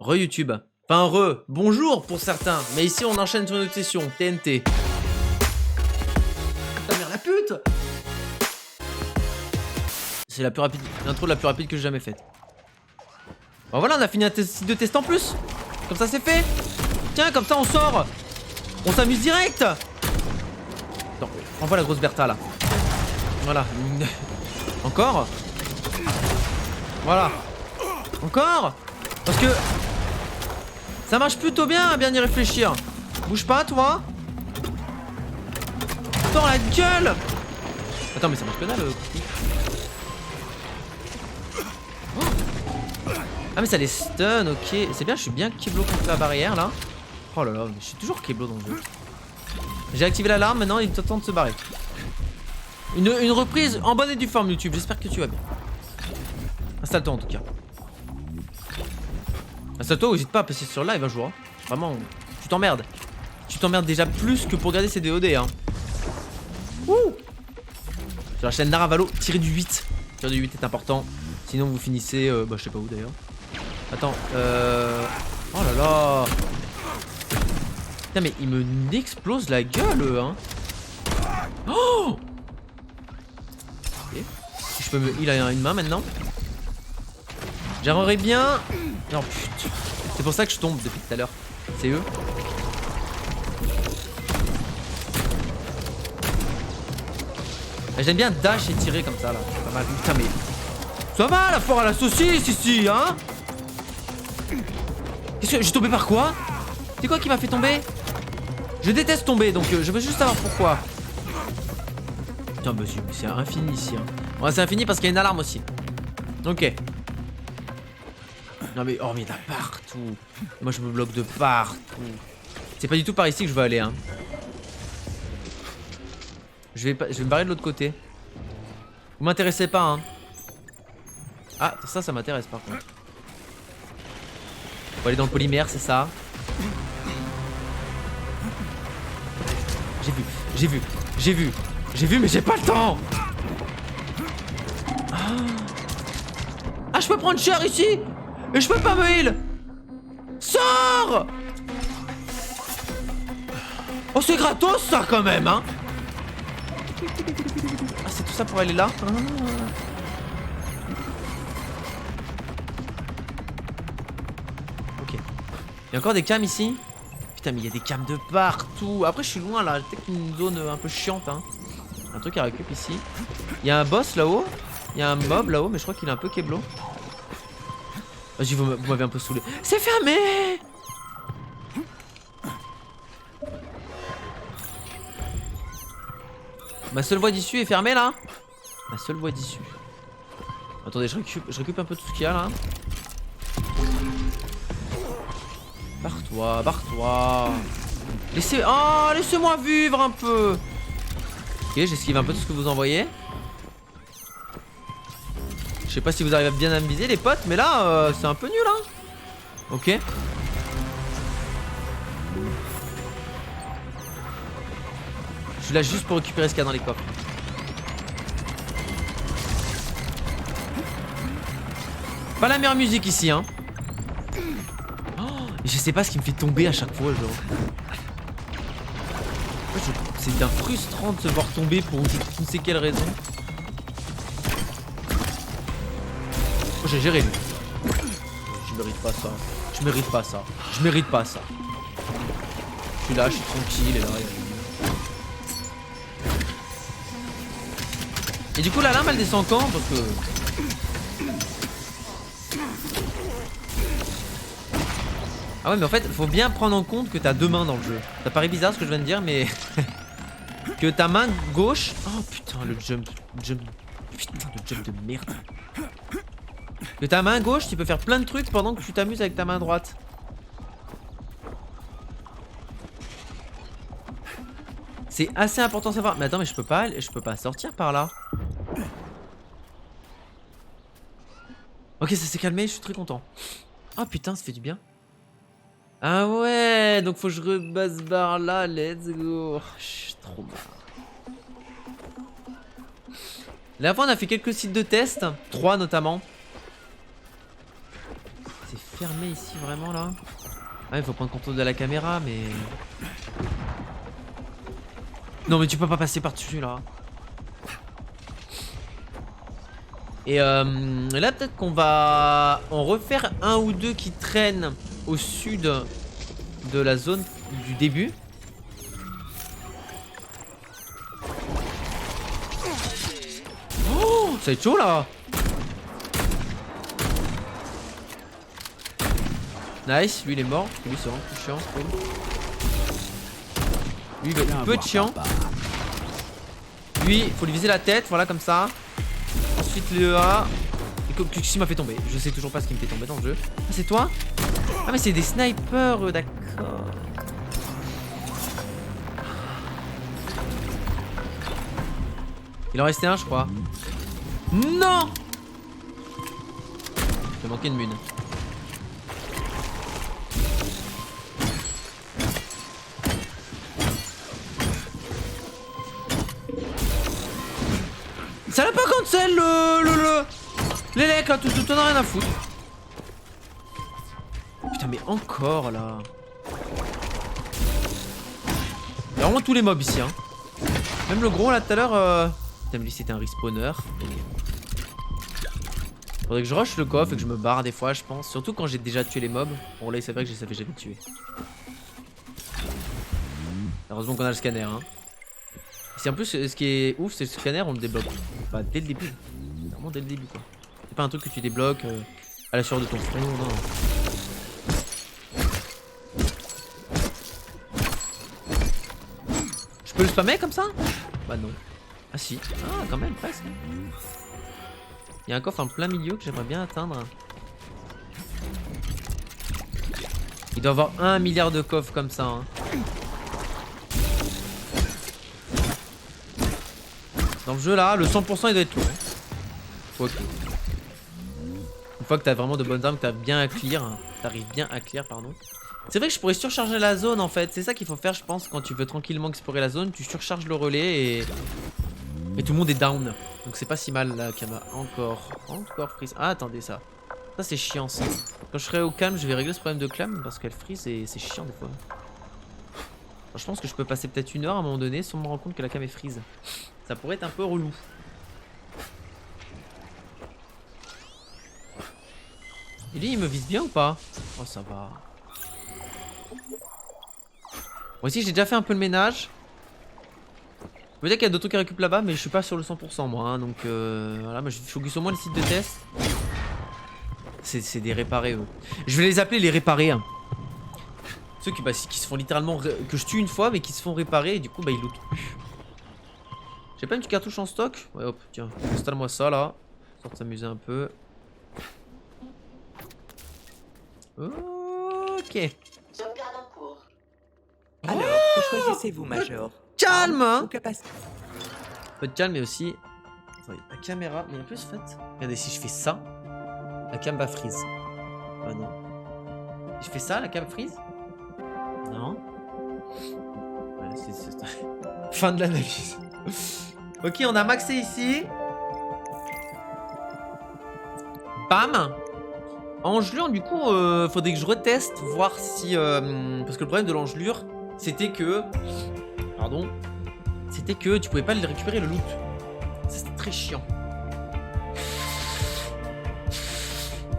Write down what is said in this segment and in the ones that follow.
Re-YouTube. Enfin, bonjour pour certains. Mais ici, on enchaîne sur une autre session. TNT. Ta mère la pute! C'est la plus rapide. L'intro la plus rapide que j'ai jamais faite. Bon, voilà, on a fini un site de test en plus. Comme ça, c'est fait. Tiens, comme ça, on sort. On s'amuse direct. Attends, envoie la grosse Bertha là. Voilà. Encore. Voilà. Encore. Parce que ça marche plutôt bien à bien y réfléchir. Bouge pas, toi. Dans la gueule. Attends, mais ça marche que dalle, Ah, mais ça les stun, ok. C'est bien, je suis bien Keblo contre la barrière là. Oh là là, mais je suis toujours Keblo dans le jeu. J'ai activé l'alarme, maintenant il est temps de se barrer. Une reprise en bonne et due forme, YouTube. J'espère que tu vas bien. Installe-toi en tout cas. Installe-toi ou n'hésite pas à passer sur live un jour. Hein. Vraiment, tu t'emmerdes. Tu t'emmerdes déjà plus que pour regarder ces DOD. Hein. Ouh. Sur la chaîne Naravalo, tirez du 8. Tirer du 8 est important. Sinon vous finissez, bah je sais pas où d'ailleurs. Attends, oh là là. Putain mais il me explose la gueule hein. Oh. Ok. Si je peux me heal à une main maintenant. J'aimerais bien... Non putain. C'est pour ça que je tombe depuis tout à l'heure. C'est eux. J'aime bien dash et tirer comme ça là. C'est pas mal. Putain mais... Ça va la foire à la saucisse ici hein. Qu'est-ce que... J'ai tombé par quoi? C'est quoi qui m'a fait tomber? Je déteste tomber donc je veux juste savoir pourquoi. Putain bah c'est infini ici hein. Ouais c'est infini parce qu'il y a une alarme aussi. Ok. Non mais oh mais il y en a partout. Moi je me bloque de partout. C'est pas du tout par ici que je veux aller hein. Je vais me barrer de l'autre côté. Vous m'intéressez pas hein. Ah ça m'intéresse par contre. Faut aller dans le polymère c'est ça. J'ai vu mais j'ai pas le temps. Ah je peux prendre cher ici. Et je peux pas me heal. Sors. Oh c'est gratos ça quand même hein. Ah c'est tout ça pour aller là. Ok. Il y a encore des cams ici. Putain mais il y a des cams de partout. Après je suis loin là. Peut-être une zone un peu chiante hein. Un truc à récup ici. Il y a un boss là-haut. Il y a un mob là-haut mais je crois qu'il est un peu Keblo. Vas-y vous m'avez un peu saoulé. C'est fermé. Ma seule voie d'issue est fermée là. Ma seule voie d'issue. Attendez je récupère un peu tout ce qu'il y a là. Barre-toi, barre-toi. Laissez-moi vivre un peu. Ok, j'esquive un peu tout ce que vous envoyez. Je sais pas si vous arrivez bien à me viser les potes, mais là, c'est un peu nul hein. Ok. Je suis là juste pour récupérer ce qu'il y a dans les coffres. Pas la meilleure musique ici hein. Je sais pas ce qui me fait tomber à chaque fois genre. C'est bien frustrant de se voir tomber pour je ne sais quelle raison. Oh j'ai géré lui. Je mérite pas ça. Je mérite pas ça. Je mérite pas ça. Je suis là, je suis tranquille et là. Et du coup la lame elle descend quand? Parce que... Ah ouais mais en fait faut bien prendre en compte que t'as deux mains dans le jeu. Ça paraît bizarre ce que je viens de dire mais... que ta main gauche... Oh putain le jump... Putain le jump de merde. Que ta main gauche tu peux faire plein de trucs pendant que tu t'amuses avec ta main droite. C'est assez important à savoir. Mais attends mais je peux pas sortir par là. Ok ça s'est calmé, je suis très content. Oh putain ça fait du bien. Ah ouais, donc faut que je rebasse barre là, let's go. Je suis trop marre. La fois on a fait quelques sites de test, 3 notamment. C'est fermé ici vraiment là? Ah il faut prendre contrôle de la caméra mais... Non mais tu peux pas passer par-dessus là. Et là peut-être qu'on va en refaire un ou deux qui traînent au sud de la zone du début. Oh, ça va être chaud là. Nice, lui il est mort, lui c'est vraiment plus chiant, cool. Lui il peut être chiant. Lui, il faut lui viser la tête, voilà comme ça. Ensuite le A. Qu'est-ce qui m'a fait tomber? Je sais toujours pas ce qui me fait tomber dans le jeu. Ah c'est toi? Ah mais c'est des snipers, d'accord. Il en restait un je crois. Non! J'ai manqué une mune. Ça l'a pas cancel les lecs là, tout en a rien à foutre. Putain mais encore là. Il y a vraiment tous les mobs ici hein. Même le gros là tout à l'heure Putain mais lui c'était un respawner. Faudrait que je rush le coffre et que je me barre des fois je pense. Surtout quand j'ai déjà tué les mobs. Bon là c'est vrai que je les avais jamais tués. Heureusement qu'on a le scanner hein. C'est en plus ce qui est ouf, c'est le scanner, on le débloque. Enfin, dès le début. Vraiment dès le début quoi. C'est pas un truc que tu débloques à la sueur de ton front, non. Je peux le spammer comme ça? Bah non. Ah si. Ah quand même presque. Il y a un coffre en plein milieu que j'aimerais bien atteindre. Il doit y avoir 1 milliard de coffres comme ça hein. Dans le jeu là, le 100% il doit être tout. Ok. Une fois que t'as vraiment de bonnes armes, que t'as bien à clear, t'arrives bien à clear, pardon. C'est vrai que je pourrais surcharger la zone en fait. C'est ça qu'il faut faire, je pense, quand tu veux tranquillement explorer la zone. Tu surcharges le relais et tout le monde est down. Donc c'est pas si mal là, Kama. Encore freeze. Ah, attendez ça. Ça c'est chiant ça. Quand je serai au calme, je vais régler ce problème de clam parce qu'elle freeze et c'est chiant des fois. Alors, je pense que je peux passer peut-être 1 heure à un moment donné sans me rendre compte que la cam est freeze. Ça pourrait être un peu relou. Et lui il me vise bien ou pas? Oh ça va. Moi aussi j'ai déjà fait un peu le ménage. Je veux dire qu'il y a d'autres trucs à récupérer là-bas mais je suis pas sur le 100% moi hein, donc voilà, moi je focus au moins les sites de test. C'est des réparés eux. Je vais les appeler les réparés hein. Ceux qui se font littéralement que je tue une fois mais qui se font réparer et du coup bah ils lootent plus. J'ai pas une petite cartouche en stock? Ouais hop tiens, installe-moi ça là. Histoire de s'amuser un peu. Ok. Sauvegarde en cours. Alors, que choisissez-vous, Major? Calme hein. Ou capacité? Un peu de calme mais aussi... Attendez, la caméra... Mais en plus en fait... Regardez si je fais ça, la cam va freeze. Ah non. Si je fais ça, la cam freeze? Non. Ouais, c'est... Fin de l'analyse. Ok, on a maxé ici. Bam. Engelure, du coup, faudrait que je reteste, voir si... parce que le problème de l'engelure, c'était que... Pardon. C'était que tu pouvais pas le récupérer le loot. Ça, c'était très chiant.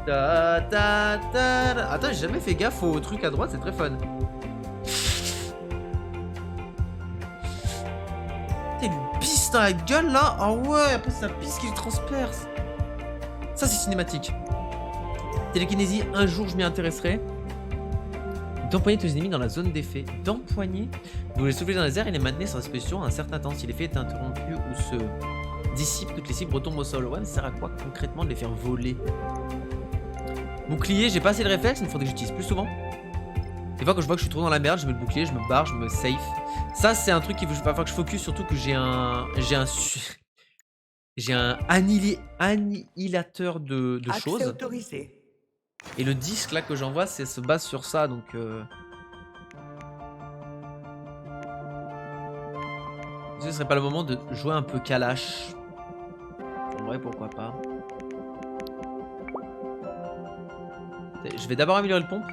Attends, j'ai jamais fait gaffe au truc à droite, c'est très fun. T'as une pisse dans la gueule là. Ah ouais, après c'est la pisse qui le transperce. Ça c'est cinématique. Télékinésie, un jour je m'y intéresserai. D'empoigner tous les ennemis dans la zone d'effet. D'empoigner. Vous les soufflez dans les airs et les maintenez sans disposition un certain temps. Si l'effet est interrompu ou se dissipe, toutes les cibles retombent au sol. Ouais, mais ça sert à quoi concrètement de les faire voler? Bouclier, j'ai pas assez de réflexe, il me faudrait que j'utilise plus souvent. Des fois quand je vois que je suis trop dans la merde, je mets le bouclier, je me barre, je me safe. Ça c'est un truc qu'il va falloir que je focus, surtout que j'ai un annihilateur de choses. Autorisé. Et le disque là que j'envoie se base sur ça donc ce serait pas le moment de jouer un peu Kalash? En vrai pourquoi pas. Je vais d'abord améliorer le pompe.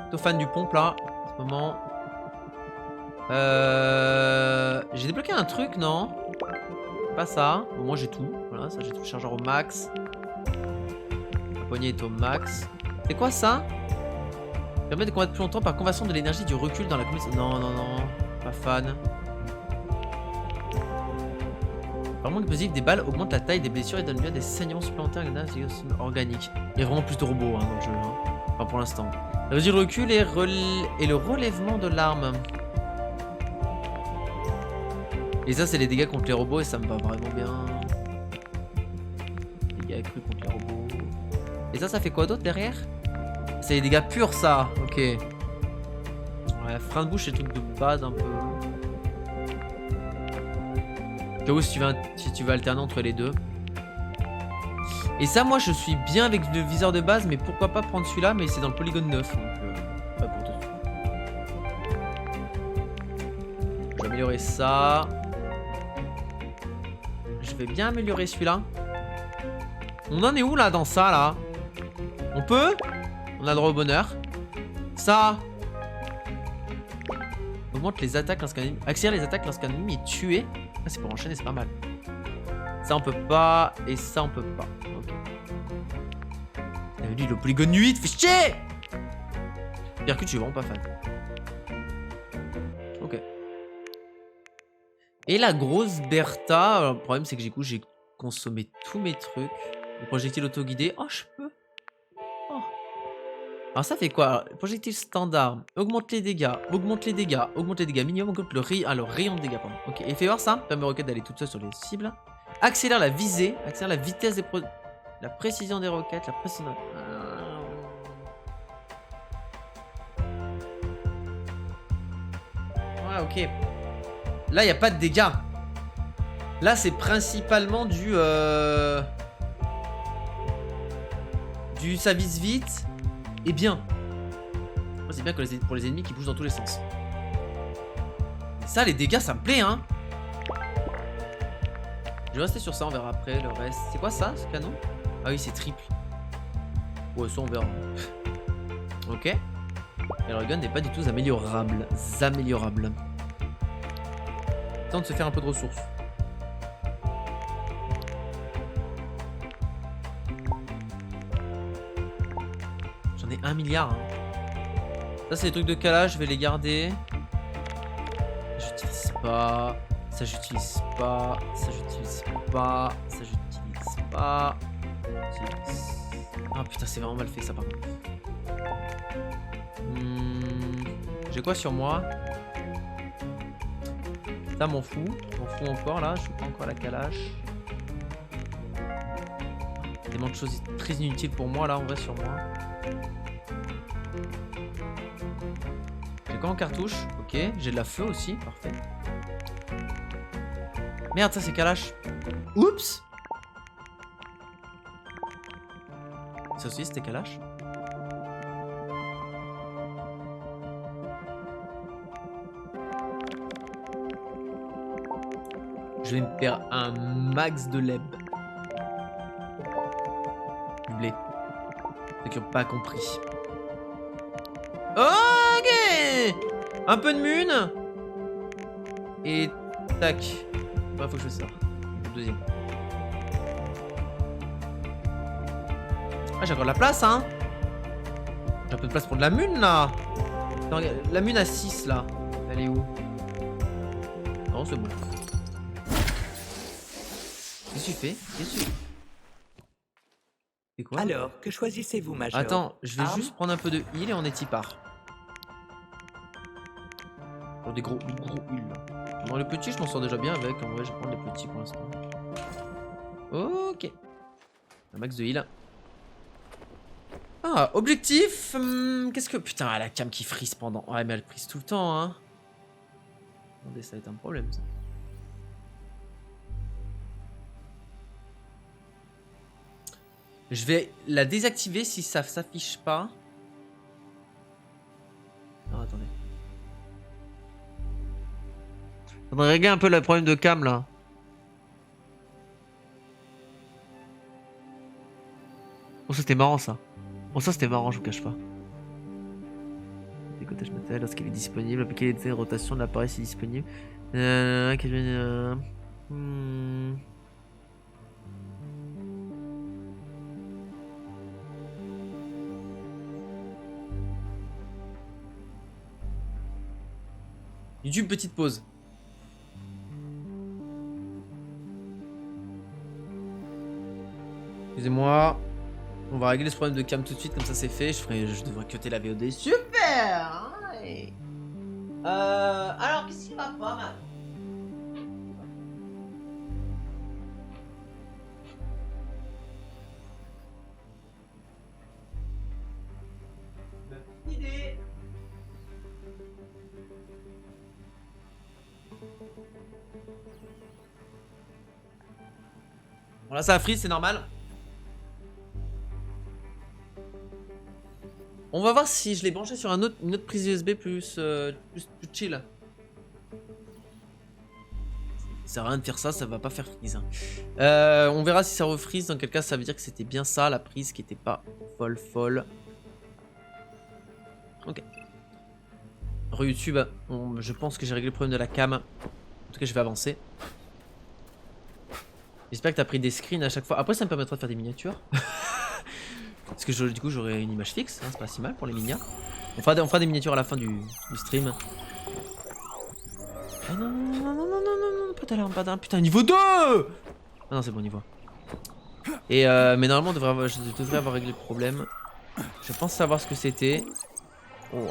Plutôt fan du pompe là, en ce moment. J'ai débloqué un truc, non? Pas ça. Bon, moi j'ai tout. Voilà, ça j'ai tout. Chargeur au max. La poignée est au max. C'est quoi ça? Permet de combattre plus longtemps par conversion de l'énergie du recul dans la commission. Non, non, non. Pas fan. Par manque explosif, des balles augmentent la taille des blessures et donnent lieu à des saignements supplémentaires organiques. Il y a vraiment plus de robots hein, dans le jeu. Hein. Enfin pour l'instant. Réduire le recul et le relèvement de l'arme. Et ça, c'est les dégâts contre les robots et ça me va vraiment bien. Dégâts accrus contre les robots. Et ça fait quoi d'autre derrière? C'est les dégâts purs, ça. Ok. Ouais, frein de bouche, c'est le truc de base un peu. J'avoue, si tu veux alterner entre les deux. Et ça, moi, je suis bien avec le viseur de base, mais pourquoi pas prendre celui-là? Mais c'est dans le polygone 9. Donc, pas pour tout de suite. Je vais améliorer ça. Je vais bien améliorer celui-là. On en est où là dans ça là? On peut? On a le droit au bonheur. Ça augmente les attaques lorsqu'un ennemi. Accélère les attaques lorsqu'un ennemi est tué. Ah, c'est pour enchaîner, c'est pas mal. Ça on peut pas. Et ça on peut pas. Ok. Lui le polygone 8, fait chier! Percute, je suis vraiment pas fan. Ok. Et la grosse Bertha, alors, le problème c'est que du coup j'ai consommé tous mes trucs. Le projectile auto-guidé, oh je peux. Oh. Alors ça fait quoi? Projectile standard, augmente les dégâts, augmente les dégâts, augmente les dégâts minimum, augmente le rayon de dégâts, pardon. Ok, et fais voir ça, permet aux roquettes d'aller toutes seules sur les cibles. Accélère la visée, accélère la vitesse des la précision des roquettes, la précision... Ouais, ok. Là, il n'y a pas de dégâts. Là, c'est principalement du ça vise vite et bien. C'est bien que pour les ennemis qui bougent dans tous les sens. Et ça, les dégâts, ça me plaît, hein. Je vais rester sur ça, on verra après le reste. C'est quoi ça, ce canon? Ah oui, c'est triple. Ouais, ça, on verra. Ok. Et le gun n'est pas du tout améliorable. Temps de se faire un peu de ressources. J'en ai 1 milliard. Hein. Ça, c'est les trucs de calage, je vais les garder. Ça, j'utilise pas. Ça, j'utilise pas. Ça, j'utilise pas. Ça, j'utilise pas. Ah putain, c'est vraiment mal fait ça, par contre. J'ai quoi sur moi? Ça m'en fout. M'en fous encore là. Je suis pas encore à la calache. Tellement de choses très inutiles pour moi là, en vrai, sur moi. J'ai quoi en cartouche? Ok. J'ai de la feu aussi. Parfait. Merde, ça c'est calache. Oups. Ça aussi c'était calache. Je vais me faire un max de leb. Du blé. Ceux qui n'ont pas compris. Ok. Un peu de mune. Et tac. Ouais, faut que je fasse ça. Le deuxième. Ah, j'ai encore de la place, hein. J'ai un peu de place pour de la mune, là. Non, la mune à 6, là. Elle est où? Non, c'est bon. Qu'est-ce que tu fais? Qu'est-ce que tu fais? C'est quoi? Alors, que choisissez-vous, Major? Attends, je vais juste prendre un peu de heal et on est y part. Pour des gros heal. Bon, le petit, je m'en sors déjà bien avec. En vrai, je vais prendre les petits pour l'instant. Ok. Un max de heal. Ah, objectif. Qu'est-ce que. Putain, la cam qui frise pendant. Ouais, mais elle frise tout le temps, hein. Attendez, ça va être un problème, ça. Je vais la désactiver si ça s'affiche pas. Non, attendez. On va régler un peu le problème de cam là. Oh, c'était marrant ça. Bon, ça c'était marrant, je vous cache pas. Décotage matériel lorsqu'il est disponible. Appliquer les rotation de l'appareil si disponible. YouTube, petite pause. Excusez-moi. On va régler ce problème de cam tout de suite, comme ça c'est fait. Je devrais cutter la VOD. Super. Ouais. Alors, qu'est-ce qui va pas, man? Idée. Bon là ça a freeze, c'est normal. On va voir si je l'ai branché sur une autre prise USB plus chill. Ça sert à rien de faire ça, ça va pas faire freeze. Hein. On verra si ça refreeze, dans quel cas ça veut dire que c'était bien ça, la prise qui était pas folle. Ok. Re YouTube, je pense que j'ai réglé le problème de la cam. En tout cas, je vais avancer. J'espère que t'as pris des screens à chaque fois. Après, ça me permettra de faire des miniatures. Parce que du coup, j'aurai une image fixe. Hein, c'est pas si mal pour les miniatures. On fera des miniatures à la fin du stream. Ah non, pas d'alarme. Putain, niveau 2. Ah non, c'est bon niveau. Et mais normalement, je devrais avoir réglé le problème. Je pense savoir ce que c'était. Oh,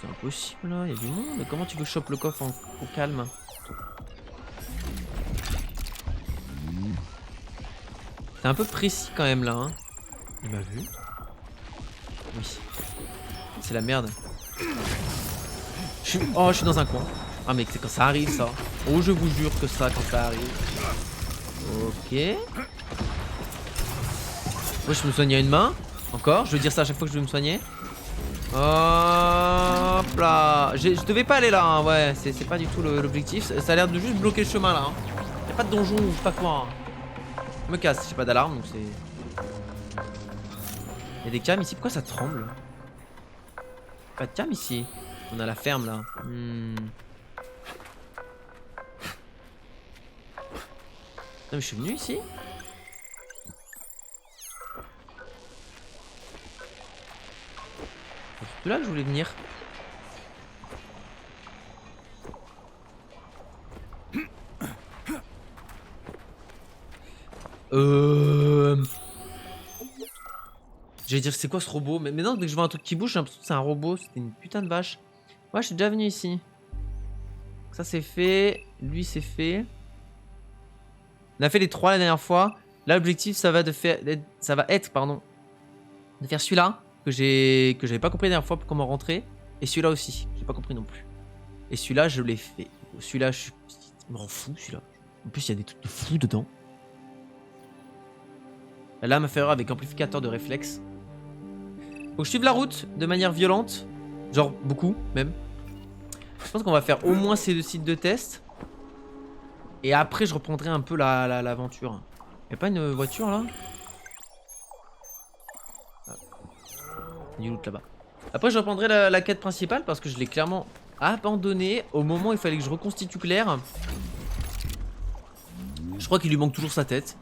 c'est impossible là, il y a du monde. Comment tu veux choper le coffre au calme? C'est un peu précis quand même là. Hein. Il m'a vu? Oui. C'est la merde. Oh, je suis dans un coin. Ah mais c'est quand ça arrive ça. Oh, je vous jure que ça quand ça arrive. Ok. Moi je me soigne à une main. Encore, je veux dire ça à chaque fois que je veux me soigner. Hop là. Je devais pas aller là, hein. Ouais, c'est pas du tout l'objectif. Ça a l'air de juste bloquer le chemin là. Hein. Y'a pas de donjon ou pas quoi. Hein. Je me casse, j'ai pas d'alarme donc c'est. Y'a des cams ici, pourquoi ça tremble? Pas de cam ici. On a la ferme là. Non mais je suis venu ici. C'est là que je voulais venir. J'allais dire c'est quoi ce robot, mais non, dès que je vois un truc qui bouge, j'ai l'impression que c'est un robot. C'était une putain de vache. Ouais, je suis déjà venu ici. Ça c'est fait. Lui c'est fait. On a fait les 3 la dernière fois. Là l'objectif ça va être de faire celui-là que j'avais pas compris la dernière fois pour comment rentrer, et celui-là aussi j'ai pas compris non plus. Et celui-là je l'ai fait. Celui-là je me rends fou celui-là. En plus il y a des trucs de fou dedans. La lame inférieure avec amplificateur de réflexe. Faut que je suive la route de manière violente, genre beaucoup même. Je pense qu'on va faire au moins ces 2 sites de test. Et après, je reprendrai un peu l'aventure. Y'a pas une voiture là? Il y a du loot là-bas. Après, je reprendrai la quête principale parce que je l'ai clairement abandonnée au moment où il fallait que je reconstitue Claire. Je crois qu'il lui manque toujours sa tête.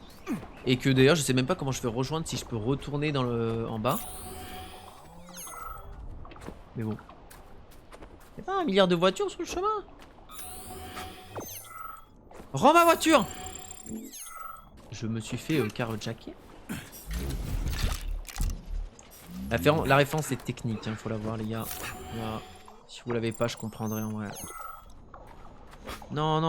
Et que d'ailleurs, je sais même pas comment je vais rejoindre, si je peux retourner dans en bas. Mais bon. Y'a pas 1 milliard de voitures sur le chemin? Rends ma voiture! Je me suis fait carjacker. La référence est technique, hein, faut la voir les gars. Là, si vous l'avez pas, je comprendrai en vrai. Non.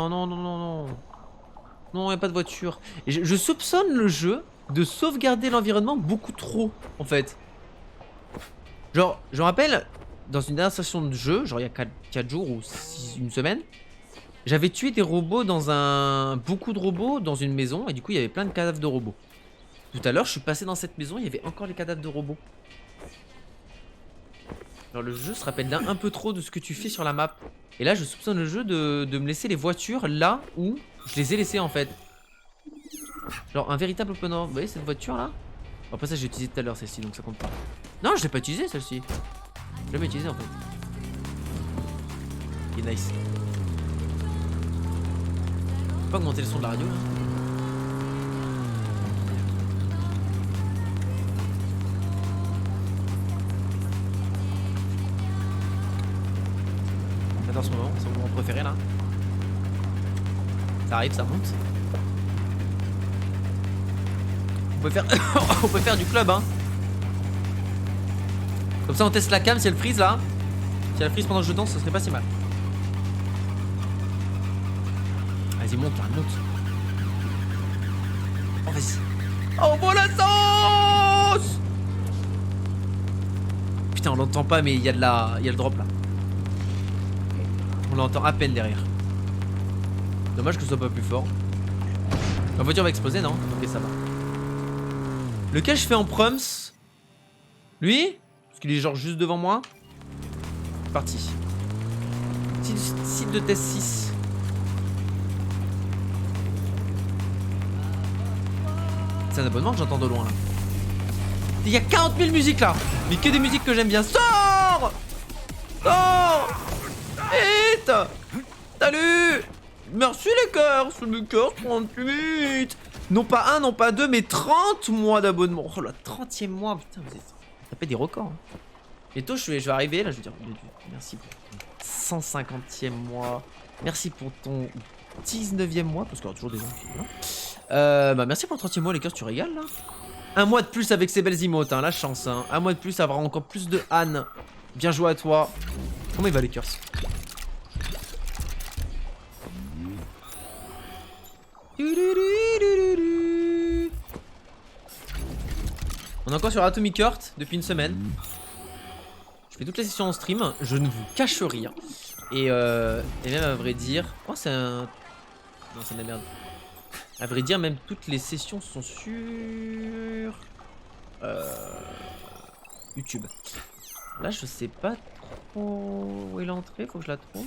Non, y'a pas de voiture. Et je soupçonne le jeu de sauvegarder l'environnement beaucoup trop, en fait. Genre, je me rappelle, dans une dernière session de jeu, genre il y a 4 jours ou une semaine, j'avais tué des robots beaucoup de robots dans une maison, et du coup il y avait plein de cadavres de robots. Tout à l'heure, je suis passé dans cette maison, il y avait encore les cadavres de robots. Alors le jeu se rappelle un peu trop de ce que tu fais sur la map. Et là, je soupçonne le jeu de me laisser les voitures là où je les ai laissées en fait. Genre un véritable open world. Vous voyez cette voiture là? Après ça j'ai utilisé tout à l'heure celle-ci donc ça compte pas. Non je l'ai pas utilisé celle-ci. Je l'ai jamais utilisé en fait. Il est nice. Faut pas augmenter le son de la radio là. J'adore ce moment, c'est mon moment préféré là. Ça arrive, ça monte. On peut faire, on peut faire du club hein. Comme ça on teste la cam si elle freeze là. Si elle freeze pendant que je danse, ça serait pas si mal. Vas-y monte là, monte. Oh vas-y. Oh bon la sauce. Putain on l'entend pas mais il y a de la. Il y a le drop là. On l'entend à peine derrière. Dommage que ce soit pas plus fort. La voiture va exploser non? Ok ça va. Lequel je fais en prums? Lui? Parce qu'il est genre juste devant moi. Parti. Site de test 6. C'est un abonnement que j'entends de loin là. Il y a 40 000 musiques là. Mais que des musiques que j'aime bien. Sors! Sors! Vite! Salut! Merci les cœurs! C'est le cœur 38! Non pas un, non pas deux, mais 30 mois d'abonnement. Oh le 30e mois, putain, vous tapez des records. Hein. Bientôt je vais arriver, là je vais dire merci pour ton 150e mois. Merci pour ton 19e mois, parce qu'il y aura toujours des gens qui sont là. Bah merci pour le 30e mois les cœurs, tu régales là. Un mois de plus avec ces belles emotes, hein, la chance. Hein. Un mois de plus, avoir encore plus de Anne. Bien joué à toi. Comment il va les cœurs? On est encore sur Atomic Heart depuis une semaine. Je fais toutes les sessions en stream, je ne vous cache rien. Et même à vrai dire... Oh c'est un... Non c'est de la merde. À vrai dire même toutes les sessions sont sur... YouTube. Là je sais pas trop où est l'entrée, faut que je la trouve.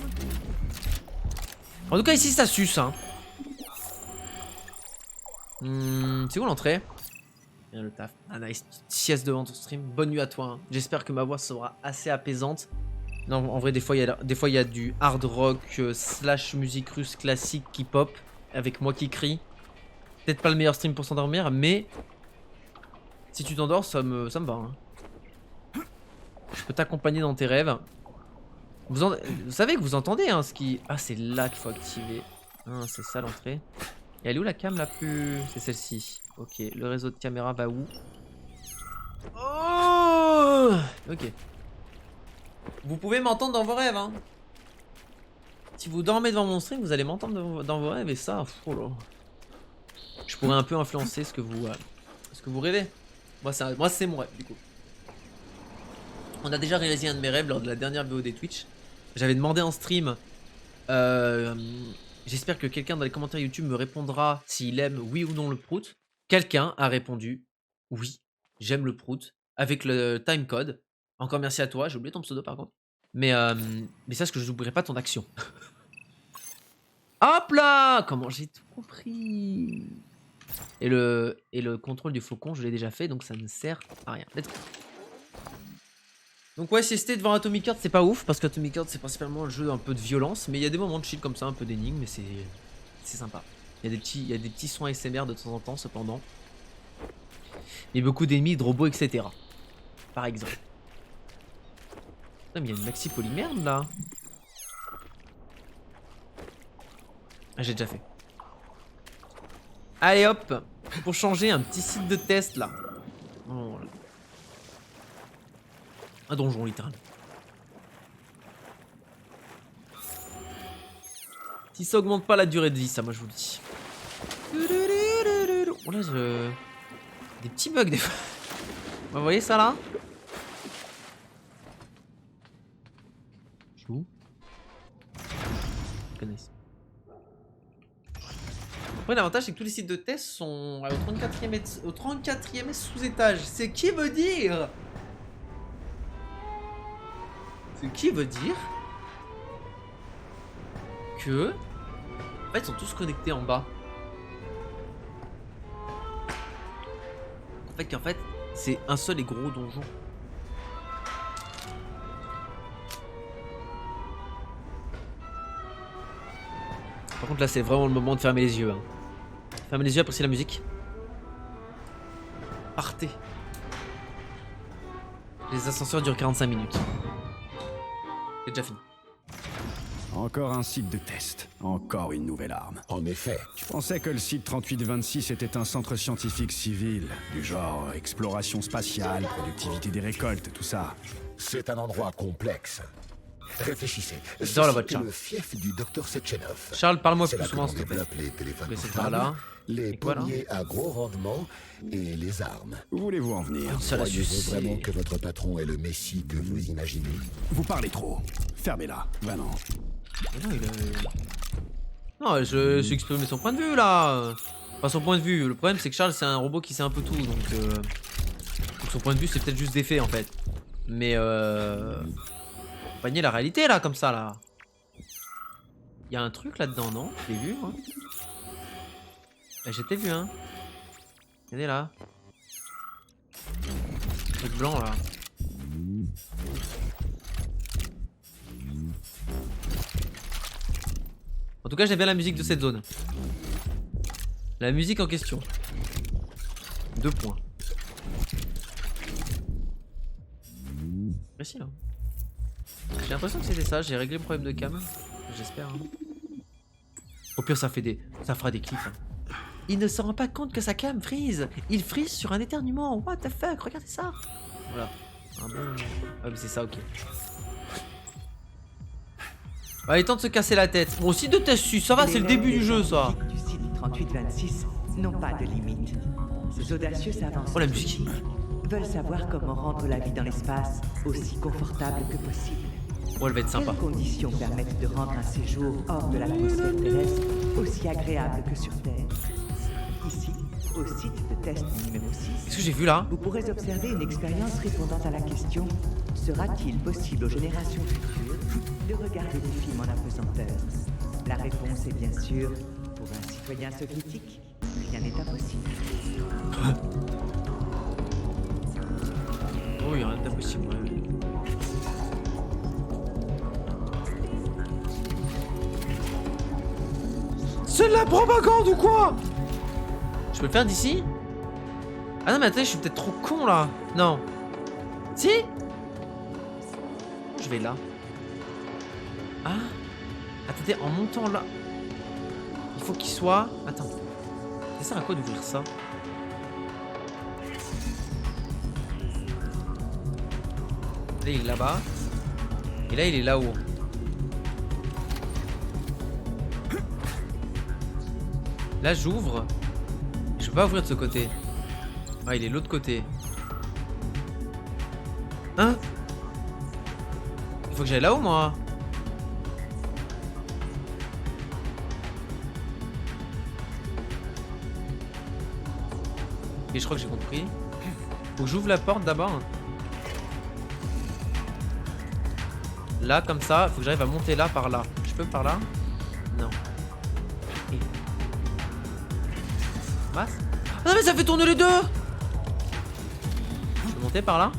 En tout cas ici ça suce hein. C'est où l'entrée? Bien le taf. Ah nice, sieste devant ton stream. Bonne nuit à toi. Hein. J'espère que ma voix sera assez apaisante. Non, en vrai, des fois il y a du hard rock slash musique russe classique qui pop avec moi qui crie. Peut-être pas le meilleur stream pour s'endormir, mais si tu t'endors, ça me va. Hein. Je peux t'accompagner dans tes rêves. Vous savez que vous entendez hein, ce qui... Ah, c'est là qu'il faut activer. Ah, c'est ça l'entrée. Et elle est où la cam la plus... C'est celle-ci. Ok, le réseau de caméra va où? Oh ok. Vous pouvez m'entendre dans vos rêves, hein. Si vous dormez devant mon stream, vous allez m'entendre dans vos rêves et ça, oh là. Je pourrais un peu influencer ce que vous rêvez. Moi, c'est mon rêve, du coup. On a déjà réalisé un de mes rêves lors de la dernière VOD Twitch. J'avais demandé en stream... J'espère que quelqu'un dans les commentaires YouTube me répondra s'il aime oui ou non le prout. Quelqu'un a répondu oui, j'aime le prout avec le timecode. Encore merci à toi, j'ai oublié ton pseudo par contre. Mais sache que je n'oublierai pas ton action. Hop là! Comment j'ai tout compris? Et le contrôle du faucon, je l'ai déjà fait, donc ça ne sert à rien. Let's go. Donc ouais, siester devant Atomic Heart, c'est pas ouf, parce qu'Atomic Heart, c'est principalement un jeu un peu de violence, mais il y a des moments de chill comme ça, un peu d'énigmes, mais c'est sympa. Il y a des petits sons ASMR de temps en temps, cependant. Et beaucoup d'ennemis, de robots, etc. Par exemple. Putain, mais il y a une maxi polymerde, là. Ah, j'ai déjà fait. Allez, hop. Pour changer, un petit site de test, là. Oh, là. Un donjon, littéralement. Si ça augmente pas la durée de vie, ça, moi, je vous le dis. Oh là, des petits bugs, des fois. Vous voyez ça, là? Je suis où? Je connais. Après, l'avantage, c'est que tous les sites de test sont au 34e sous-étage. C'est qui veut dire... Ce qui veut dire que... En fait, ils sont tous connectés en bas. En fait, C'est un seul et gros donjon. Par contre là c'est vraiment le moment de fermer les yeux. Hein. Fermez les yeux, appréciez la musique. Partez. Les ascenseurs durent 45 minutes. C'est déjà fini. Encore un site de test. Encore une nouvelle arme. En effet, Je pensais que le site 3826 était un centre scientifique civil, du genre exploration spatiale, productivité des récoltes, tout ça. c'est un endroit complexe. Réfléchissez. Dans la Ceci boîte, est Charles. le fief du docteur Sechenov. Charles, parle-moi C'est plus là que souvent l'on s'il te plaît. développe les téléphones Je vais essayer de portables, faire là. les Et quoi, là pommiers à gros rendement et les armes. Où voulez-vous en venir? Ça la Croyez-vous suce. vraiment que votre patron est le messie que vous imaginez? Vous parlez trop. Fermez-la. Vraiment. Non, non, je suis exprimé son point de vue là. Pas son point de vue. Le problème c'est que Charles c'est un robot qui sait un peu tout donc son point de vue c'est peut-être juste des faits en fait. Mais faut nier la réalité là comme ça là. Il y a un truc là-dedans non? Je l'ai vu moi. J'étais vu hein. Regardez là. Un truc blanc là. En tout cas, j'aime bien la musique de cette zone. La musique en question. 2 points. Merci hein. J'ai l'impression que c'était ça. J'ai réglé le problème de cam. J'espère. Hein. Au pire, ça fera des clips. Hein. Il ne se rend pas compte que sa cam freeze. Il freeze sur un éternuement. What the fuck? Regardez ça. Voilà. Un bon. Ah, mais c'est ça, ok. Allez, temps de se casser la tête. Bon, si de test su, ça va, c'est le début du jeu, ça. Les du site 3826 n'ont pas de limite. Ces audacieux savants Oh, la musique. scientifiques veulent savoir comment rendre la vie dans l'espace aussi confortable que possible. Oh, elle va être sympa. Quelles conditions permettent de rendre un séjour hors de l'atmosphère terrestre aussi agréable que sur Terre? Ici, au site de test numéro 6, Qu'est-ce que j'ai vu là? vous pourrez observer une expérience répondant à la question: sera-t-il possible aux générations futures de regarder des films en apesanteur? La réponse est bien sûr, pour un citoyen soviétique, rien n'est impossible. Oh, il y a rien d'impossible, ouais. C'est de la propagande ou quoi? Je peux le faire d'ici? Ah non mais attendez, je suis peut-être trop con là. Non. Si? Je vais là. Ah. Attendez, en montant là. Il faut qu'il soit... Attends. Ça sert à quoi d'ouvrir ça? Là il est là-bas. Et là il est là-haut. Là j'ouvre. Je peux pas ouvrir de ce côté. Ah il est de l'autre côté. Hein? Il faut que j'aille là-haut moi. Et je crois que j'ai compris. Faut que j'ouvre la porte d'abord. Là comme ça, faut que j'arrive à monter là par là. Je peux par là? Non. Et... Passe. Ah non mais ça fait tourner les deux. Je peux monter par là?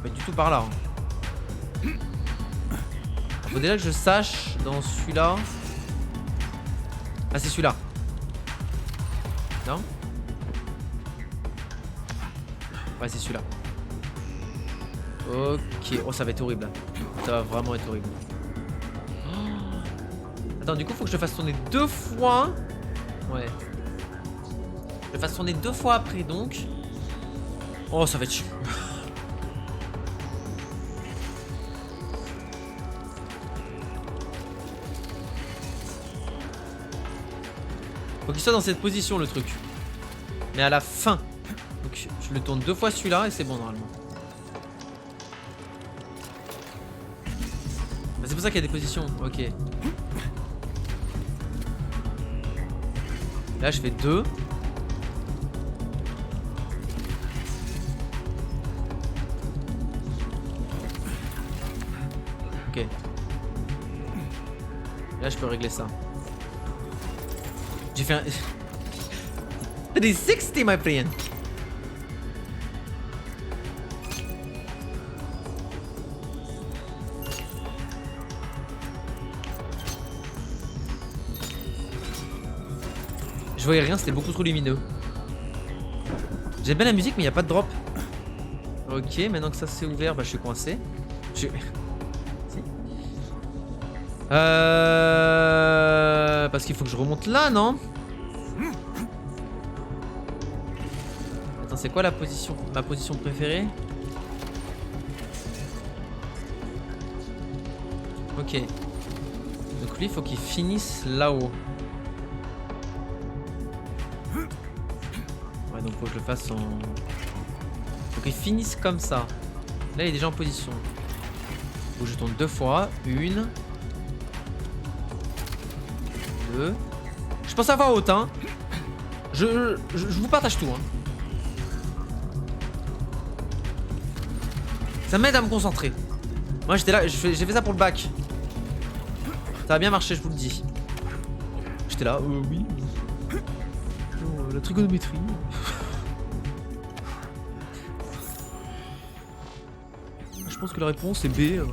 Pas du tout par là. Hein. Faut déjà que je sache dans celui-là. Ah c'est celui-là. Non? Ouais c'est celui-là. Ok. Oh ça va être horrible. Ça va vraiment être horrible. Attends, du coup, faut que je le fasse tourner 2 fois. Ouais. Je le fasse tourner 2 fois après, donc. Oh, ça va être chiant. Faut qu'il soit dans cette position, le truc. Mais à la fin. Donc, je le tourne 2 fois celui-là et c'est bon, normalement. Bah, c'est pour ça qu'il y a des positions. Ok. Là je fais 2. Ok. Là je peux régler ça. J'ai fait un... 360, my friend. Je voyais rien, c'était beaucoup trop lumineux. J'aime bien la musique, mais il n'y a pas de drop. Ok, maintenant que ça c'est ouvert, bah je suis coincé. Si. Parce qu'il faut que je remonte là, non? Attends, c'est quoi la position? Ma position préférée? Ok. Donc lui, il faut qu'il finisse là-haut. Ouais, donc faut que je le fasse en... Faut qu'il finisse comme ça. Là, il est déjà en position. Faut que je tourne 2 fois. 1... 2... Je pense à voix haute, hein. Je vous partage tout, hein. Ça m'aide à me concentrer. Moi, j'étais là, j'ai fait ça pour le bac. Ça a bien marché, je vous le dis. J'étais là, oui. La trigonométrie. Je pense que la réponse est B.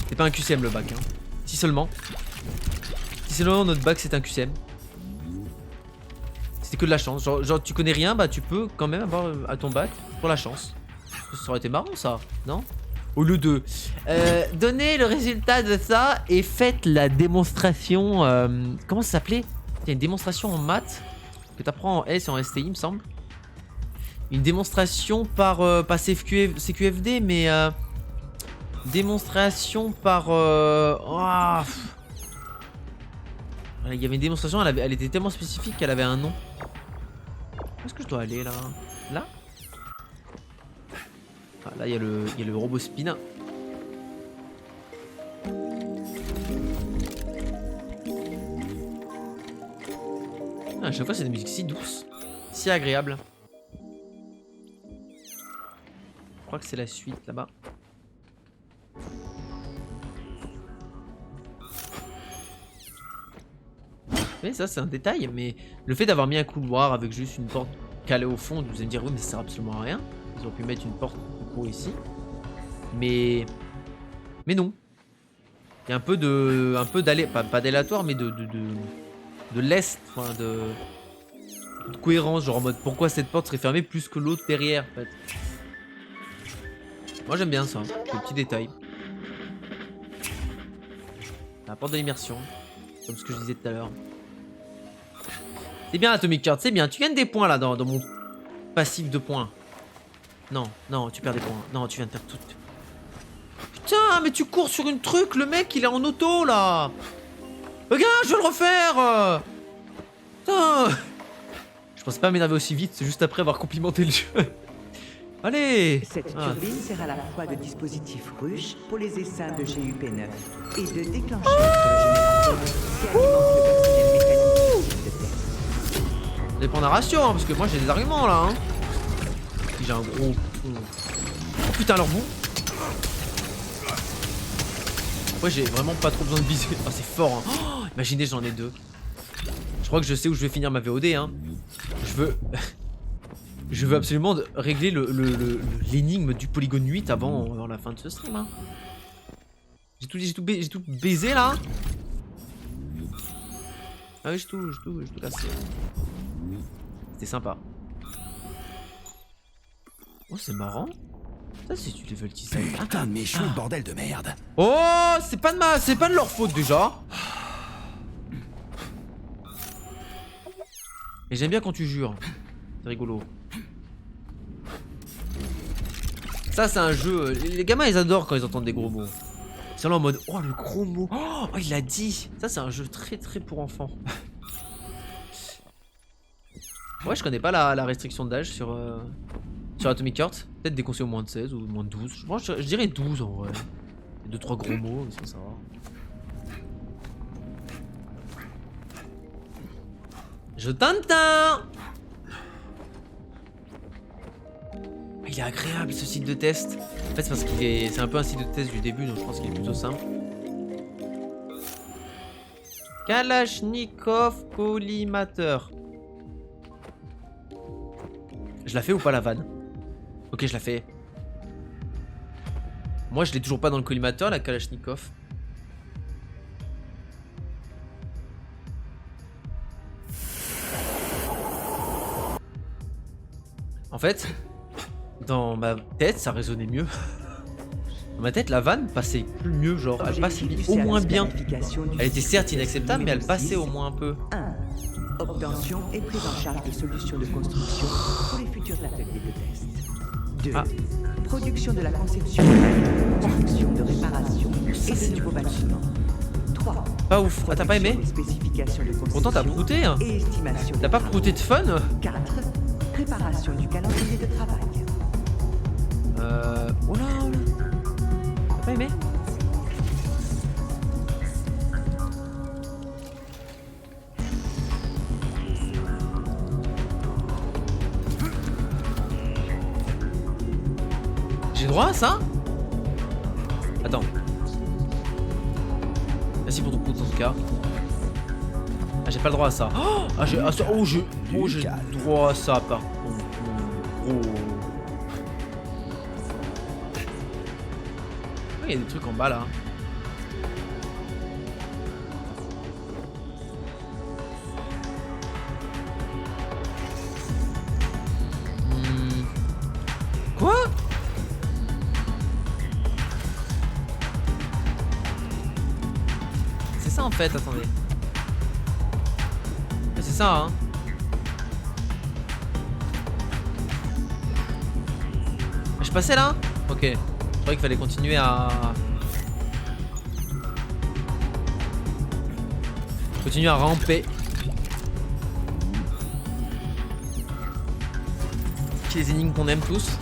C'est pas un QCM le bac, hein. Si seulement. Si seulement notre bac c'est un QCM. C'était que de la chance. Genre tu connais rien, bah tu peux quand même avoir à ton bac pour la chance. Ça aurait été marrant ça, non? Au lieu de donnez le résultat de ça et faites la démonstration. Comment ça s'appelait? Il y a une démonstration en maths que tu apprends en S et en STI, il me semble. Une démonstration par pas CQFD, mais démonstration par. Il y avait une démonstration, elle était tellement spécifique qu'elle avait un nom. Où est-ce que je dois aller là? Là? Ah, là, il y a le robot spin. Ah, à chaque fois, c'est des musiques si douces, si agréables. Je crois que c'est la suite là-bas. Mais ça, c'est un détail. Mais le fait d'avoir mis un couloir avec juste une porte calée au fond, vous allez me dire, oui, mais ça sert absolument à rien. Ils ont pu mettre une porte pour ici. Mais non. Il y a un peu d'aller, pas d'aléatoire, mais de l'est, enfin de cohérence, genre en mode pourquoi cette porte serait fermée plus que l'autre derrière en fait. Moi j'aime bien ça, le petit détail. La porte de l'immersion, comme ce que je disais tout à l'heure. C'est bien Atomic Heart, c'est bien, tu gagnes des points là dans mon passif de points. Non, non, tu perds des points. Non, tu viens de perdre tout. Putain, mais tu cours sur une truc, le mec il est en auto là. Regarde, je vais le refaire. Putain. Je pensais pas m'énerver aussi vite, c'est juste après avoir complimenté le jeu. Allez. Cette turbine sert à la fois de dispositif ruche pour les essaims de GUP9 et de déclencheur pour le générateur qui alimente le personnel mécanique de test. Ça dépend de la ratio, hein, parce que moi j'ai des arguments là. Hein. J'ai un gros... Oh putain, leur bout. Ouais, j'ai vraiment pas trop besoin de viser. Ah, c'est fort, hein. Oh, imaginez, j'en ai 2. Je crois que je sais où je vais finir ma VOD, hein. Je veux absolument régler l'énigme du polygone 8 avant la fin de ce stream, hein. J'ai tout baisé, là. Ah oui, j'ai tout cassé. C'était sympa. Oh, c'est marrant. Ça, c'est du level 10. Putain de méchant, bordel de merde. Oh, c'est pas de leur faute déjà. Et j'aime bien quand tu jures. C'est rigolo. Ça, c'est un jeu. Les gamins, ils adorent quand ils entendent des gros mots. C'est là en mode, oh, le gros mot. Oh, il l'a dit. Ça, c'est un jeu très pour enfants. Ouais, je connais pas la restriction d'âge sur Atomic Heart. Peut-être déconseillé au moins de 16 ou moins de 12. Moi, je dirais 12 en vrai. 2-3 gros mots, mais ça va. Je t'entends. Il est agréable ce site de test. En fait, c'est parce c'est un peu un site de test du début, donc je pense qu'il est plutôt simple. Kalachnikov collimateur. Je la fais ou pas la vanne? Ok, je la fais. Moi, je l'ai toujours pas dans le collimateur, la Kalachnikov. En fait, dans ma tête, ça résonnait mieux. Dans ma tête, la vanne passait plus mieux, genre, elle passait au moins bien. Elle était certes inacceptable, mais elle passait au moins un peu. 1. Obtention et prise en charge de solutions de construction pour les futurs ateliers de test. 2. Ah. Production de la conception, construction de réparation et de nouveaux bâtiments. 3. Pas ouf. Ah, t'as pas aimé? Spécification de construction. Pourtant, t'as prouté, hein. Et estimation. T'as pas prouté de fun? 4. Préparation du calendrier de travail. Oh là, oh là. T'as pas aimé? J'ai droit à ça? Attends. Merci pour ton compte en tout cas. Ah, j'ai pas le droit à ça. Oh, ah, j'ai droit à ça par contre. Oh. Il y a des trucs en bas là. Quoi? C'est ça en fait, attendez. C'est ça hein. Je passais là? Ok. Je croyais qu'il fallait continuer à... Continuer à ramper. C'est les énigmes qu'on aime tous.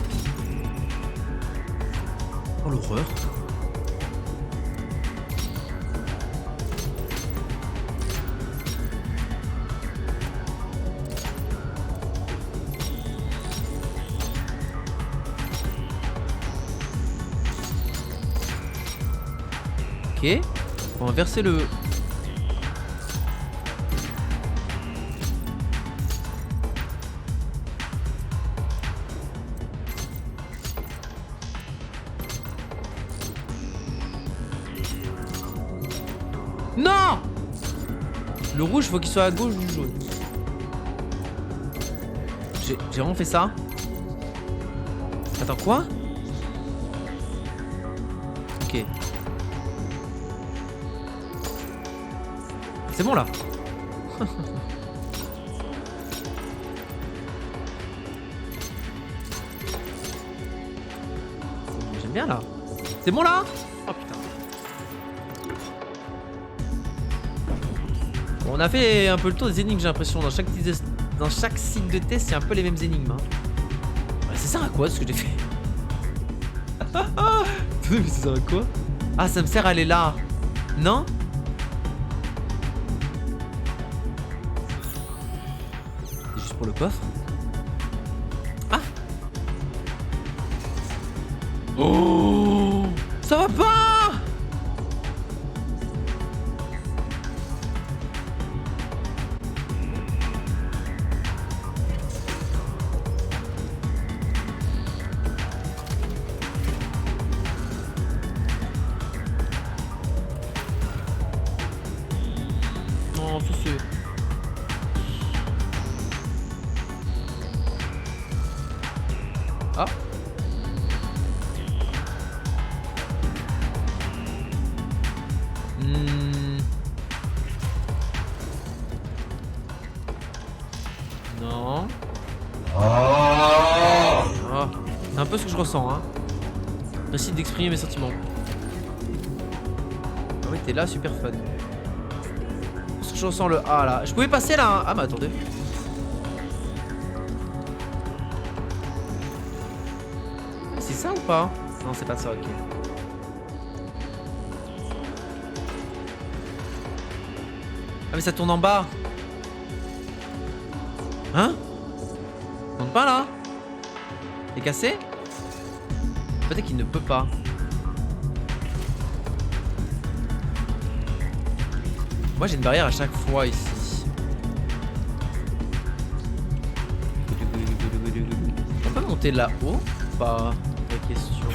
Oh l'horreur. Ok, on va verser le... Non! Le rouge, faut qu'il soit à gauche du jaune. J'ai vraiment fait ça? Attends, quoi? Ok. C'est bon là. J'aime bien là. C'est bon là. Oh putain. Bon, on a fait un peu le tour des énigmes, j'ai l'impression. Dans chaque site de test, c'est un peu les mêmes énigmes. Hein. Ouais, ça sert à quoi ce que j'ai fait? Mais ça sert à quoi? Ah, ça me sert à aller là. Non? Pour le coffre. Ah. Oh, ça va pas. Non, ça c'est... Ah. Non. Ah. C'est un peu ce que je ressens, hein. Merci d'exprimer mes sentiments. Ah oui, t'es là, super fun. Parce que je ressens le A là. Je pouvais passer là, hein. Ah, mais attendez. C'est ça ou pas? Non, c'est pas ça, ok. Ah mais ça tourne en bas. Hein? Ça tourne pas là? C'est cassé? Peut-être qu'il ne peut pas. Moi j'ai une barrière à chaque fois ici. monter là-haut? Pas vraie question.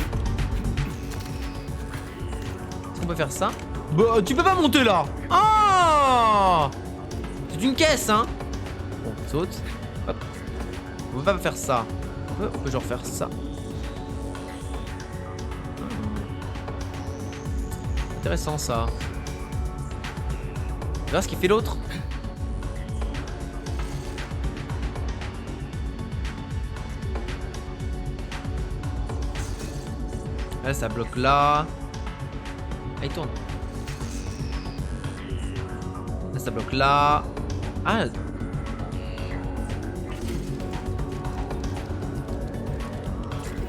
Est-ce qu'on peut faire ça? Bah, tu peux pas monter là! Ah! C'est une caisse, hein? Bon, saute. Hop. On peut pas faire ça. On peut genre faire ça. Intéressant ça. Tu vois ce qu'il fait l'autre? Là ça bloque là. Ah il tourne. Là ça bloque là. Ah.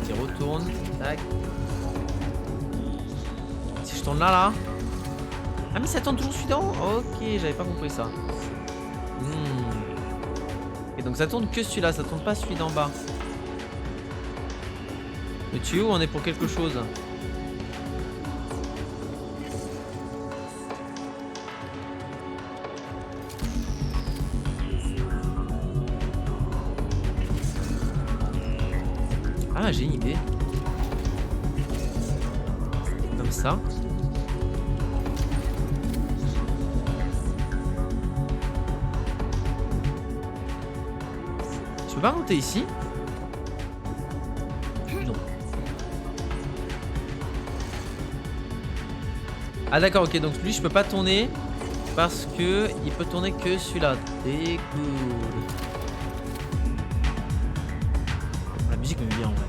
Tu retournes. Tac. Si je tourne là. Ah mais ça tourne toujours celui d'en haut. Ok, j'avais pas compris ça. Et donc ça tourne que celui-là, ça tourne pas celui d'en bas. Le tuyau on est pour quelque chose. Ah j'ai une idée. Comme ça. Je peux pas monter ici? Non. Ah d'accord, ok, donc lui je peux pas tourner parce que il peut tourner que celui-là. C'est cool. La musique me met bien en vrai.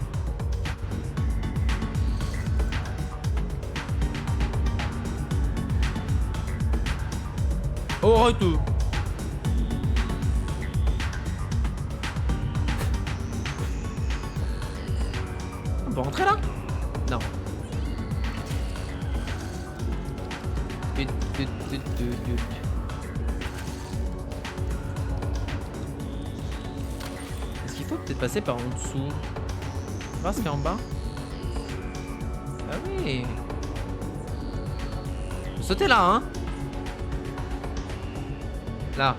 Oh arrête. On peut rentrer là? Non. Est-ce qu'il faut peut-être passer par en dessous? Tu vois ce qu'il y a en bas? Ah oui. Faut sauter là, hein? Là.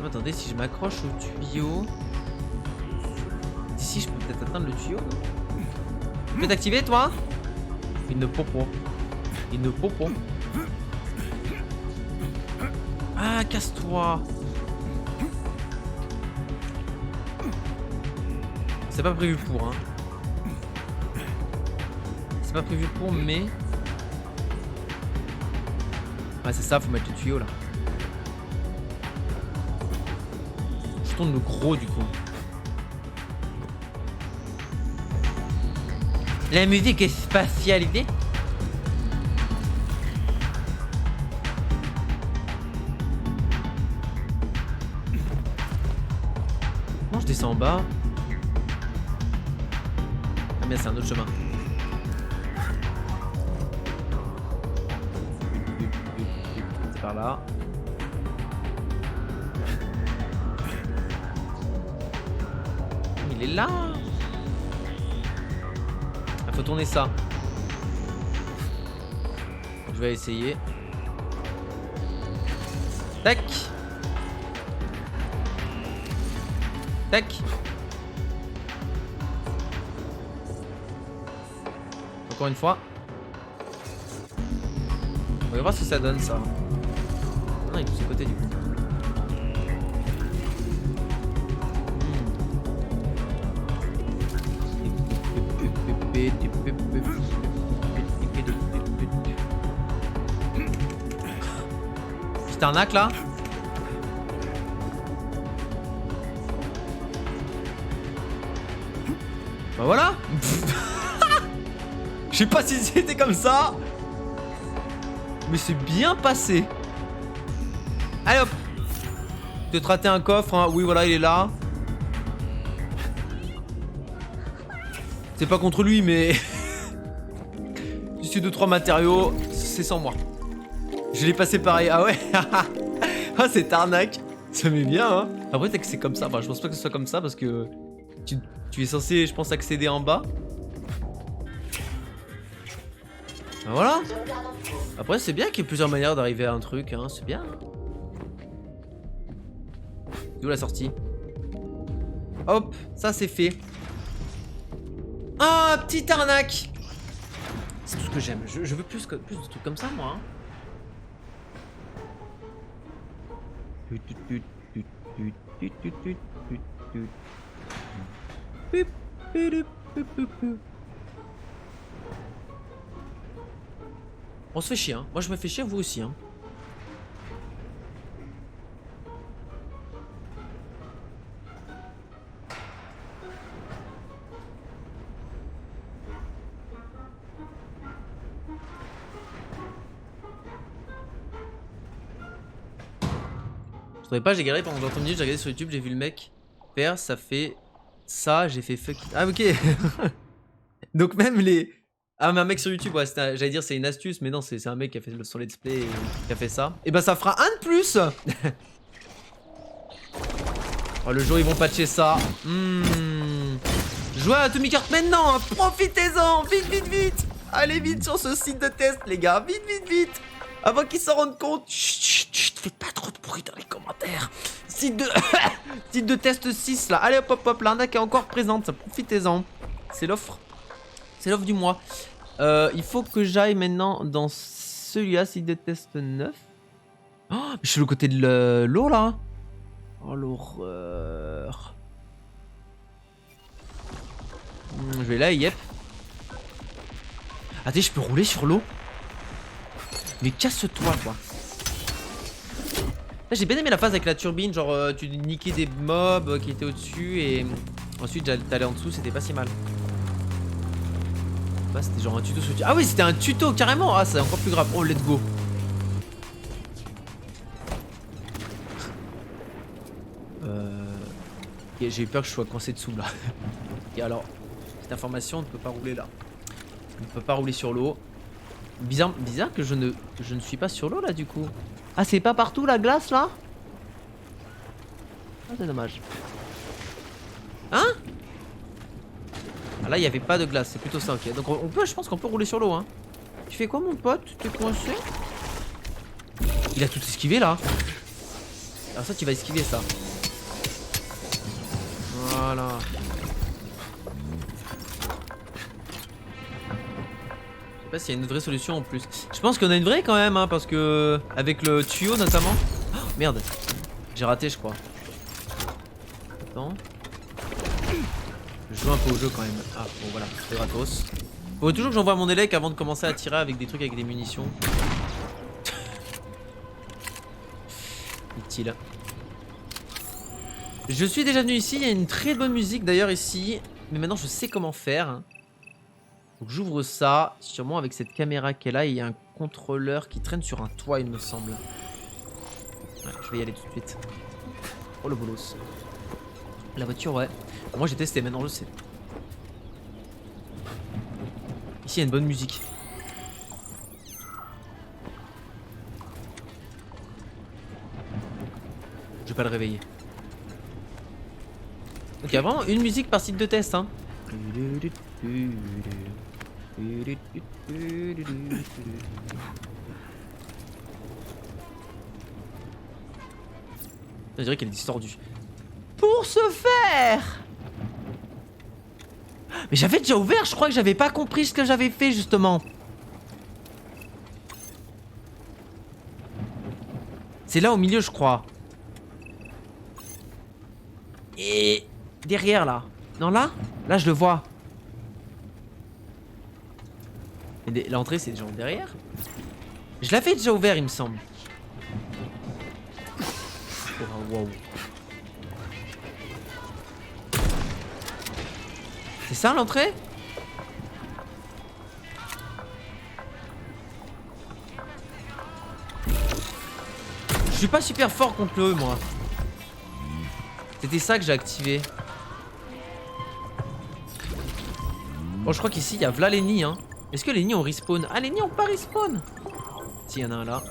Attendez, si je m'accroche au tuyau. Ici, je peux peut-être atteindre le tuyau, non? Tu peux t'activer, toi? Il ne peut pas. Il ne peut pas. Ah, casse-toi. C'est pas prévu pour, hein. C'est pas prévu pour, mais... Ouais, c'est ça, faut mettre le tuyau, là. Je tourne le gros, du coup. La musique est spatialisée. Comment je descends en bas? Ah mais c'est un autre chemin. C'est par là. Il est là. Faut tourner ça. Donc, je vais essayer. Tac. Tac. Encore une fois. On va voir ce que ça donne ça. Non, il est de ce côté du coup. Petite arnaque là. Bah voilà. Je sais pas si c'était comme ça, mais c'est bien passé. Allez hop. Peut-être raté un coffre, hein. Oui voilà il est là. C'est pas contre lui mais... Si c'est 2-3 matériaux, c'est sans moi. Je l'ai passé pareil, ah ouais. Ah c'est arnaque. Ça met bien hein. Après peut-être que c'est comme ça, enfin je pense pas que ce soit comme ça parce que... Tu es censé je pense accéder en bas. Ben voilà. Après c'est bien qu'il y ait plusieurs manières d'arriver à un truc hein, c'est bien. D'où la sortie? Hop, ça c'est fait. Ah, petite arnaque. C'est tout ce que j'aime. Je veux plus de trucs comme ça, moi. On se fait chier, hein. Moi je me fais chier, vous aussi, hein. Je trouvais pas, j'ai galéré pendant 20 minutes, j'ai regardé sur YouTube, j'ai vu le mec faire, ça fait ça, j'ai fait fuck. Ah ok. Donc même les... Ah mais un mec sur YouTube, ouais, j'allais dire c'est une astuce, mais non, c'est un mec qui a fait son let's play et qui a fait ça. Et bah ça fera un de plus. Oh, le jour ils vont patcher ça. Jouez à Atomic Heart maintenant, hein. Profitez-en, vite, vite, vite. Allez vite sur ce site de test les gars, vite, vite, vite. Avant qu'ils s'en rendent compte. Chut, chut, chut, faites pas trop de bruit dans les commentaires. Site de... site de test 6 là. Allez hop hop hop, l'arnaque est encore présente, profitez-en. C'est l'offre. C'est l'offre du mois. Il faut que j'aille maintenant dans celui-là, site de test 9. Oh, je suis le côté de l'eau là. Oh l'horreur. Je vais là, yep. Attends, je peux rouler sur l'eau. Mais casse-toi quoi. J'ai bien aimé la phase avec la turbine, genre tu niquais des mobs qui étaient au-dessus et ensuite t'allais en dessous, c'était pas si mal. Bah, c'était genre un tuto sur... Ah oui, c'était un tuto carrément. Ah, c'est encore plus grave. Oh, let's go. Okay, j'ai eu peur que je sois coincé dessous là. Et alors, cette information, on ne peut pas rouler là. On ne peut pas rouler sur l'eau. Bizarre que je ne suis pas sur l'eau là du coup. Ah, c'est pas partout la glace là? Ah, c'est dommage. Hein? Ah là il n'y avait pas de glace, c'est plutôt ça, ok. Donc on peut, je pense qu'on peut rouler sur l'eau, hein. Tu fais quoi mon pote? T'es coincé? Il a tout esquivé là. Alors ça tu vas esquiver ça. Voilà. Je sais pas s'il y a une vraie solution en plus. Je pense qu'on a une vraie quand même, hein, parce que... Avec le tuyau notamment. Oh, merde. J'ai raté je crois. Attends. Je joue un peu au jeu quand même. Ah bon voilà, c'est gratos. Faut toujours que j'envoie mon élec avant de commencer à tirer avec des trucs avec des munitions. Utile. Je suis déjà venu ici, il y a une très bonne musique d'ailleurs ici. Mais maintenant je sais comment faire. Donc j'ouvre ça, sûrement avec cette caméra qui est là. Et il y a un contrôleur qui traîne sur un toit il me semble. Ouais, je vais y aller tout de suite. Oh le bolos. La voiture ouais. Moi j'ai testé, maintenant je sais. Ici il y a une bonne musique. Je vais pas le réveiller. Donc il y a vraiment une musique par site de test hein. On dirait qu'elle est distordue. Pour ce faire. Mais j'avais déjà ouvert, je crois que j'avais pas compris ce que j'avais fait justement. C'est là au milieu je crois. Et derrière là. Non là? Là je le vois. L'entrée c'est genre derrière. Je l'avais déjà ouvert il me semble. Oh, wow. C'est ça l'entrée? Je suis pas super fort contre eux moi. C'était ça que j'ai activé. Bon je crois qu'ici il y a v'là les nids hein. Est-ce que les nids ont respawn? Ah les nids ont pas respawn. Si y en a un là.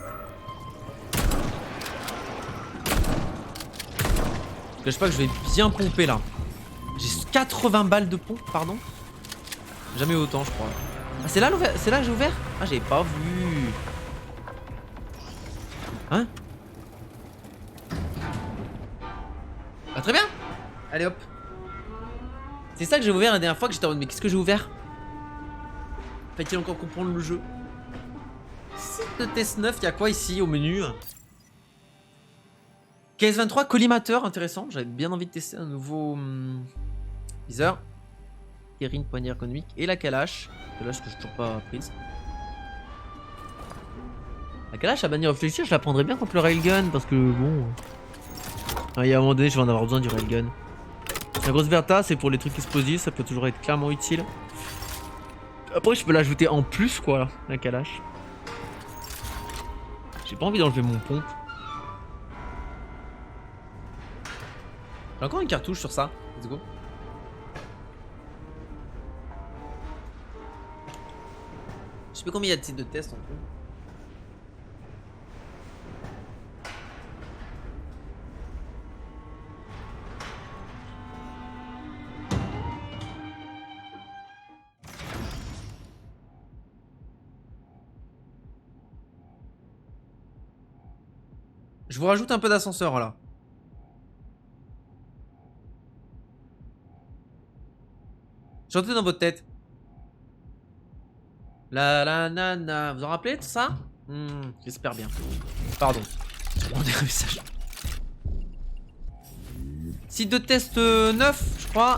Je cache pas que je vais bien pomper là. J'ai 80 balles de pompe, pardon. Jamais autant, je crois. Ah, c'est là, c'est là que j'ai ouvert? Ah, j'avais pas vu. Hein? Ah, très bien. Allez hop. C'est ça que j'ai ouvert la dernière fois que j'étais en mode mais qu'est-ce que j'ai ouvert? Fait-il encore comprendre le jeu? Site de test 9, il y a quoi ici au menu? KS23, collimateur, intéressant. J'avais bien envie de tester un nouveau viseur. Kering, poignée ergonomique et la Kalash. Kalash que j'ai toujours pas prise. La Kalash à bannière réfléchir, je la prendrais bien contre le railgun parce que bon. Il y a un moment donné, je vais en avoir besoin du railgun. La grosse Verta, c'est pour les trucs explosifs, ça peut toujours être clairement utile. Après, je peux l'ajouter en plus, quoi, la Kalash. J'ai pas envie d'enlever mon pompe. J'ai encore une cartouche sur ça. Let's go. Je sais pas combien il y a de titres de test en tout. Je vous rajoute un peu d'ascenseur là. Chantez dans votre tête. La la na na. Vous en rappelez tout ça? J'espère bien. Pardon. Je prends des messages. Site de test 9, je crois.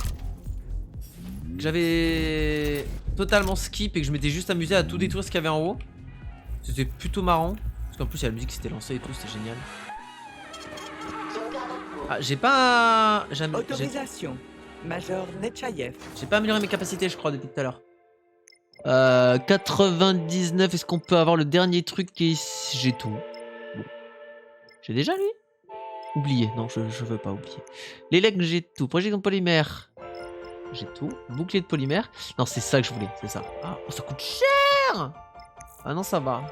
Que j'avais totalement skip et que je m'étais juste amusé à tout détruire ce qu'il y avait en haut. C'était plutôt marrant. Parce qu'en plus, il y a la musique qui s'était lancée et tout, c'était génial. Ah, j'ai pas. Autorisation. Major Netchayev. J'ai pas amélioré mes capacités, je crois, depuis tout à l'heure. 99, est-ce qu'on peut avoir le dernier truc qui est... J'ai tout. Bon. J'ai déjà lui? Oublié, non, je veux pas oublier. Les legs, j'ai tout. Projection de polymère. J'ai tout. Bouclier de polymère. Non, c'est ça que je voulais, c'est ça. Ah, oh, ça coûte cher! Ah non, ça va.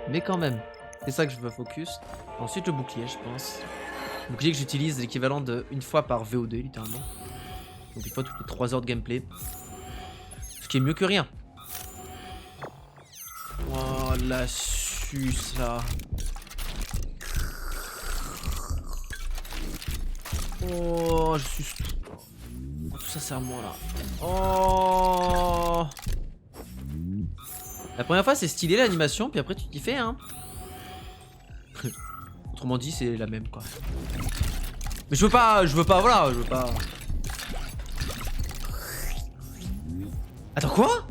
Mais quand même. C'est ça que je veux focus. Ensuite, le bouclier, je pense. Le bouclier que j'utilise l'équivalent de une fois par VO2, littéralement. Donc une fois toutes les 3 heures de gameplay. Ce qui est mieux que rien. Oh la suce là. Oh je suce tout. Tout ça c'est à moi là. Oh. La première fois c'est stylé l'animation puis après tu t'y fais hein. Autrement dit c'est la même quoi. Mais je veux pas voilà, je veux pas. Attends quoi?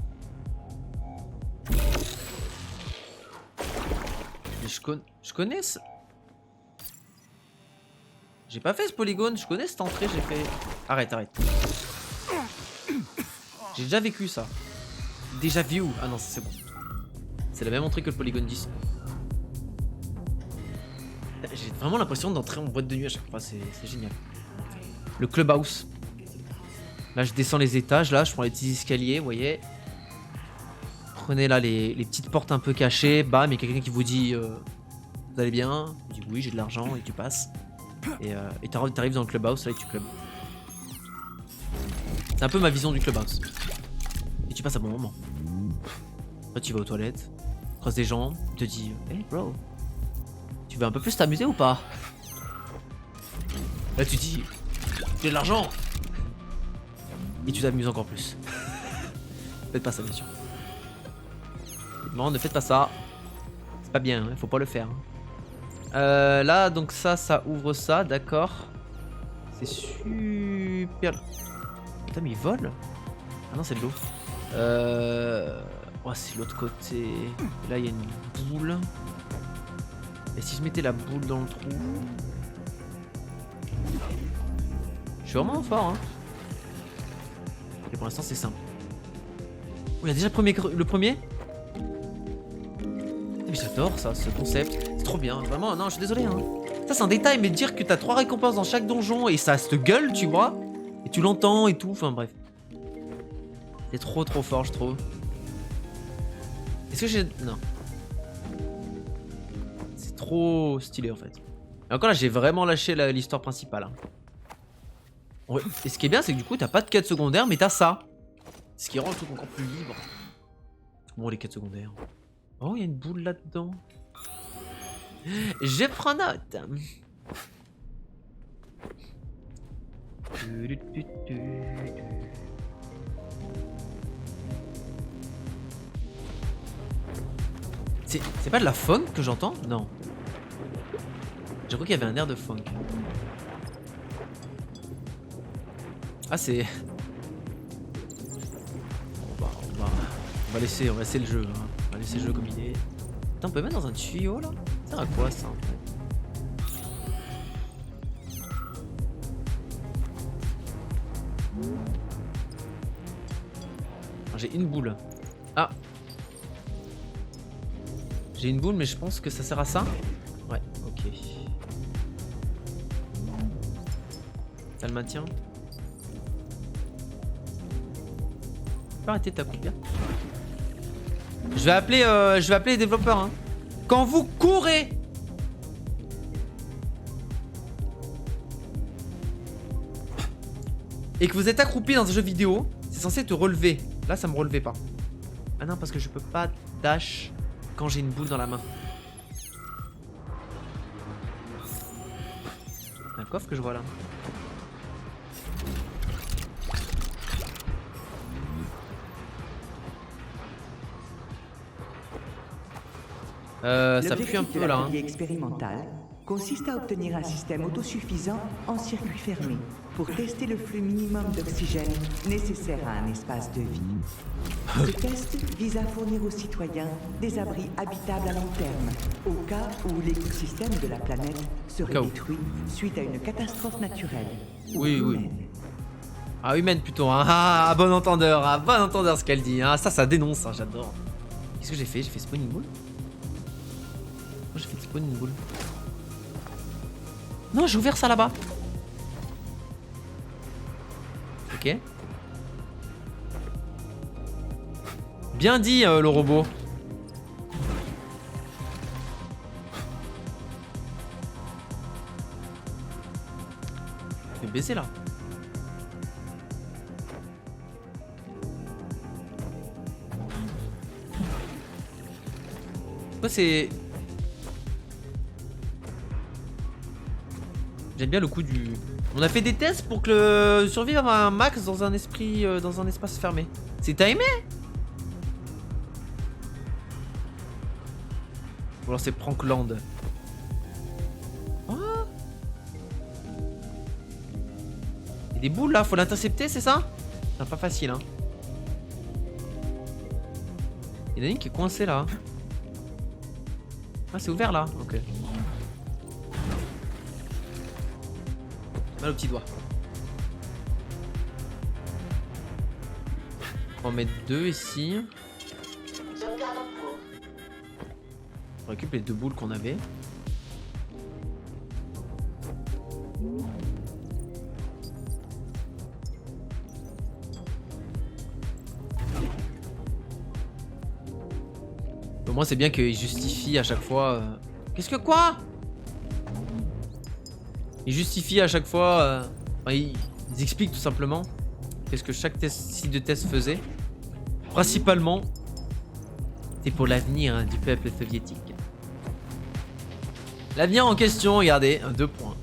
Mais je connais ce... J'ai pas fait ce polygone, je connais cette entrée, j'ai fait... Arrête. J'ai déjà vécu ça. Déjà vu où? Ah non, c'est bon. C'est la même entrée que le polygone 10. J'ai vraiment l'impression d'entrer en boîte de nuit à chaque fois, c'est génial. Le clubhouse. Là je descends les étages, là je prends les petits escaliers, vous voyez. Prenez là les petites portes un peu cachées, bam, il y a quelqu'un qui vous dit vous allez bien? Tu dis oui j'ai de l'argent et tu passes. Et t'arrives dans le clubhouse là et tu clubs. C'est un peu ma vision du clubhouse. Et tu passes un bon moment. Après tu vas aux toilettes, croises des gens, tu te dis hey bro, tu veux un peu plus t'amuser ou pas? Là tu dis j'ai de l'argent. Et tu t'amuses encore plus. Faites pas ça bien sûr. Non, ne faites pas ça. C'est pas bien, hein, faut pas le faire. Là, donc ça ouvre ça, d'accord. C'est super... Putain, mais il vole. Ah non, c'est de l'eau. Oh, c'est l'autre côté. Et là, il y a une boule. Et si je mettais la boule dans le trou? Je suis vraiment fort, hein. Et pour l'instant, c'est simple. Oh, il y a déjà le premier. Mais j'adore ça, ce concept. C'est trop bien, vraiment. Non, je suis désolé. Hein. Ça, c'est un détail, mais dire que t'as 3 récompenses dans chaque donjon et ça se gueule, tu vois. Et tu l'entends et tout. Enfin, bref. C'est trop fort, je trouve. Est-ce que j'ai... Non. C'est trop stylé, en fait. Et encore là, j'ai vraiment lâché l'histoire principale. Hein. Ouais. Et ce qui est bien, c'est que du coup, t'as pas de quête secondaire, mais t'as ça. Ce qui rend le truc encore plus libre. Bon, les quêtes secondaires. Oh, il y a une boule là-dedans. Je prends note. C'est pas de la funk que j'entends? Non. Je crois qu'il y avait un air de funk. Ah c'est... On va laisser le jeu. Hein. On va laisser le jeu comme il est. Attends, on peut mettre dans un tuyau là? Ça sert à quoi ça en fait? J'ai une boule. Ah. J'ai une boule mais je pense que ça sert à ça. Ouais, ok. Ça le maintient. Tu peux arrêter de t'accroupir. Je vais appeler les développeurs. Hein. Quand vous courez et que vous êtes accroupi dans un jeu vidéo, c'est censé te relever. Là, ça me relevait pas. Ah non, parce que je peux pas dash quand j'ai une boule dans la main. Un coffre que je vois là. Ça pue un peu là. Hein. Expérimental consiste à obtenir un système autosuffisant en circuit fermé pour tester le flux minimum d'oxygène nécessaire à un espace de vie. Ce test vise à fournir aux citoyens des abris habitables à long terme, au cas où l'écosystème de la planète serait détruit suite à une catastrophe naturelle. Oui, humaine. oui. Ah, humaine plutôt. Hein. Ah, bon entendeur ce qu'elle dit. Hein. Ça dénonce, hein, j'adore. Qu'est-ce que j'ai fait? J'ai fait spawn une boule? J'ai fait spawn une boule. Non, j'ai ouvert ça là-bas. Ok. Bien dit, le robot. Je vais baiser là. Quoi c'est... J'aime bien le coup du... On a fait des tests pour que le survivre à un max dans un esprit, dans un espace fermé. C'est timé. Ou alors c'est Prankland. Oh. Il y a des boules là, faut l'intercepter, c'est ça? C'est pas facile hein. Il y en a une qui est coincée là. Ah c'est ouvert là, ok. Mal au petit doigt. On va en mettre deux ici. On récupère les deux boules qu'on avait. Au moins c'est bien qu'il justifie à chaque fois... Qu'est-ce que quoi? Il justifie à chaque fois, enfin, ils expliquent tout simplement qu'est-ce que chaque site de test faisait. Principalement, c'est pour l'avenir hein, du peuple soviétique. L'avenir en question, regardez, 2 points.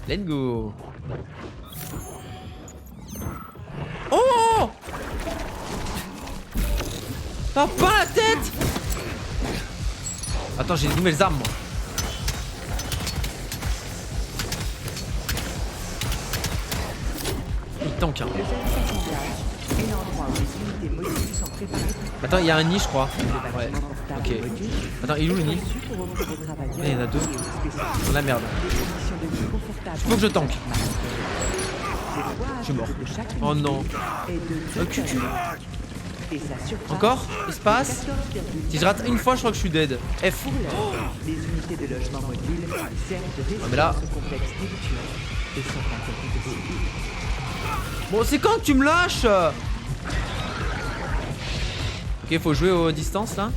Let's go. Oh! T'as pas la tête! Attends, j'ai de nouvelles armes moi. Tank, hein. Attends, il y a un nid, je crois. Ouais. Ok. Attends, il est où le nid? Il y en a 2. Dans la merde. Faut que je tank. Je suis mort. Oh non. Encore? Il se passe? Si je rate une fois, je crois que je suis dead. F. Oh. Ah, mais là. Bon, c'est quand que tu me lâches? Ok, faut jouer aux distances là.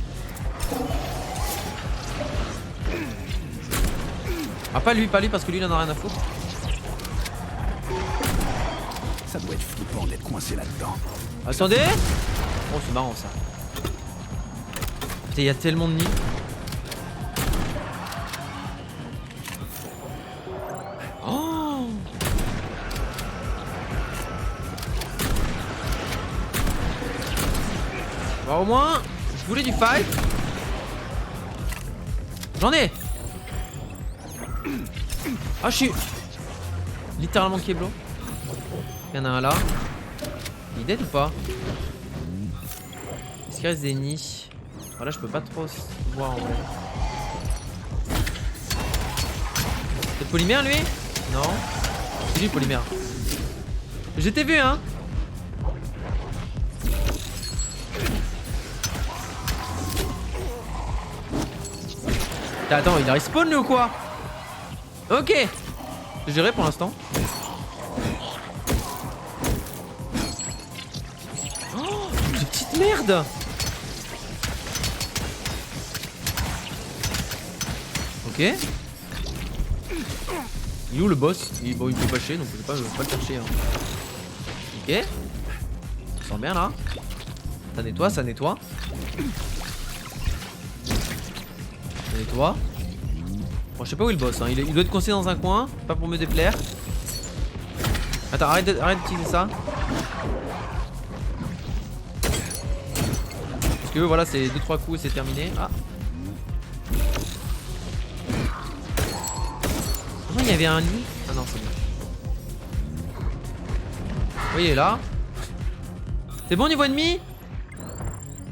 Ah, pas lui parce que lui il en a rien à foutre. Ça doit être flippant d'être coincé là-dedans. Attendez. Oh, c'est marrant ça. Putain, il y a tellement de nids. Oh. Bon, au moins, je voulais du fight. J'en ai. Ah, je suis littéralement Keblo. Il y en a un là. Il est dead ou pas? Est-ce qu'il reste des nids? Voilà, je peux pas trop voir en vrai. C'est polymère lui? Non. C'est lui polymère. Je t'ai vu hein. Attends, il a respawn lui ou quoi? Ok. J'ai géré pour l'instant. Oh, de petite merde. Ok. Il est où le boss? Bon, il peut pas chier donc je vais pas le chercher. Hein. Ok. Ça sent bien là. Ça nettoie, ça nettoie. Ça nettoie. Bon, je sais pas où est le boss. Hein. Il doit être coincé dans un coin. Pas pour me déplaire. Attends, arrête d'utiliser ça. Parce que voilà, c'est 2-3 coups et c'est terminé. Ah. Il y avait un lit. Ah non, c'est bon. Oui, il est là. C'est bon niveau ennemi?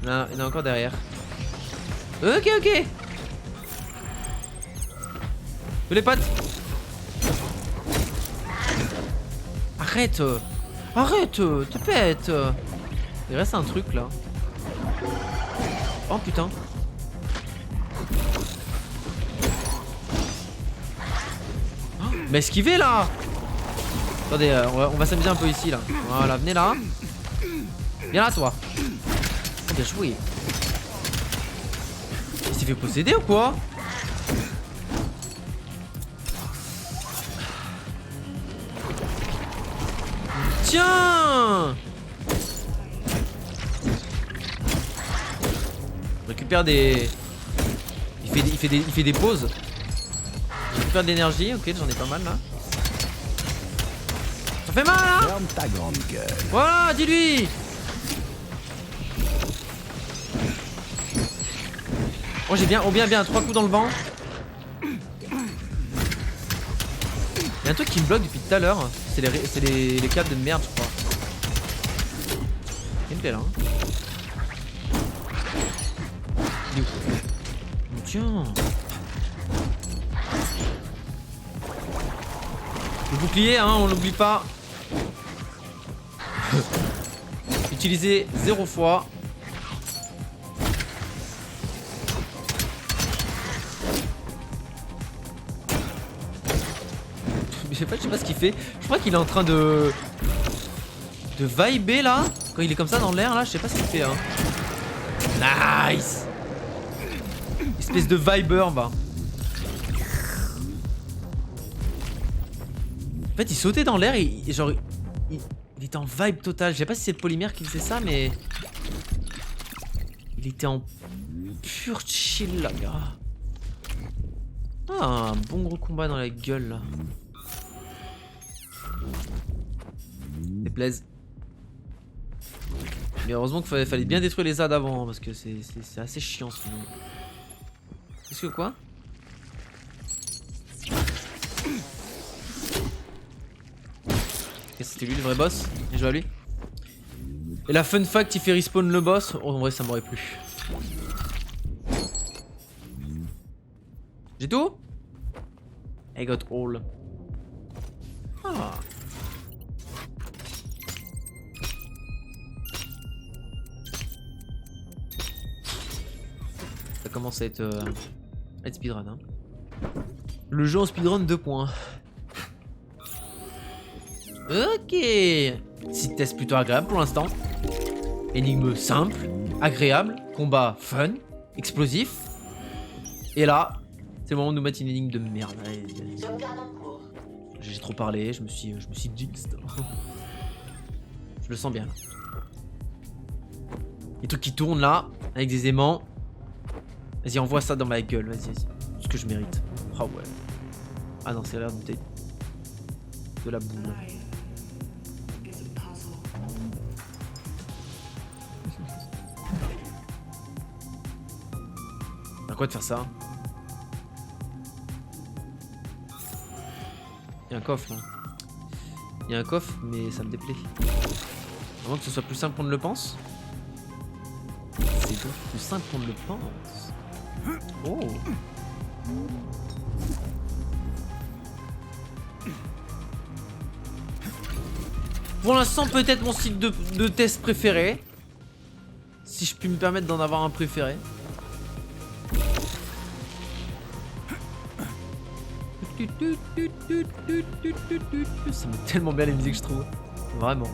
Non, il y en a encore derrière. Ok, ok. Les potes. Arrête. Arrête, te pète. Il reste un truc là. Oh putain. Mais esquivez là. Attendez, on va s'amuser un peu ici là. Voilà, venez là. Viens là toi. Oh, bien joué. Il s'est fait posséder ou quoi? Tiens. On récupère des... Il fait des pauses. Je récupère de l'énergie, ok, j'en ai pas mal là. Ça fait mal là. Ferme ta grande gueule. Voilà, dis-lui. Oh j'ai bien, 3 coups dans le vent. Il y a un truc qui me bloque depuis tout à l'heure. C'est les câbles de merde je crois. Gameplay là hein. Il est où? Oh, tiens. Le bouclier hein, on l'oublie pas. Utilisé 0 fois. Je sais pas ce qu'il fait. Je crois qu'il est en train de vibrer là. Quand il est comme ça dans l'air là, je sais pas ce qu'il fait hein. Nice. Espèce de viber va. En fait il sautait dans l'air et genre il était en vibe total. Je sais pas si c'est le polymère qui faisait ça mais il était en pur chill là gars. Ah un bon gros combat dans la gueule là. Déplaise. Mais heureusement qu'il fallait bien détruire les ZAD avant hein, parce que c'est assez chiant sinon. Est-ce que quoi? C'était lui le vrai boss. Bien joué à lui. Et la fun fact il fait respawn le boss. Oh, en vrai ça m'aurait plu. J'ai tout? I got all. Ah. Ça commence à être speedrun hein. Le jeu en speedrun 2 points. Ok. Petit test plutôt agréable pour l'instant. Énigme simple, agréable, combat fun, explosif. Et là, c'est le moment de nous mettre une énigme de merde. J'ai trop parlé, je me suis jinxed. Je le sens bien là. Les trucs qui tournent là, avec des aimants. Vas-y, envoie ça dans ma gueule, vas-y. Ce que je mérite. Oh ouais. Ah non, c'est l'air de la boule. à quoi de faire ça? Il y a un coffre là. Il y a un coffre, mais ça me déplaît. Avant que ce soit plus simple qu'on ne le pense. C'est donc plus simple qu'on ne le pense. Oh. Pour l'instant, peut-être mon style de test préféré. Si je puis me permettre d'en avoir un préféré. Ça met tellement bien les musiques, je trouve. Vraiment.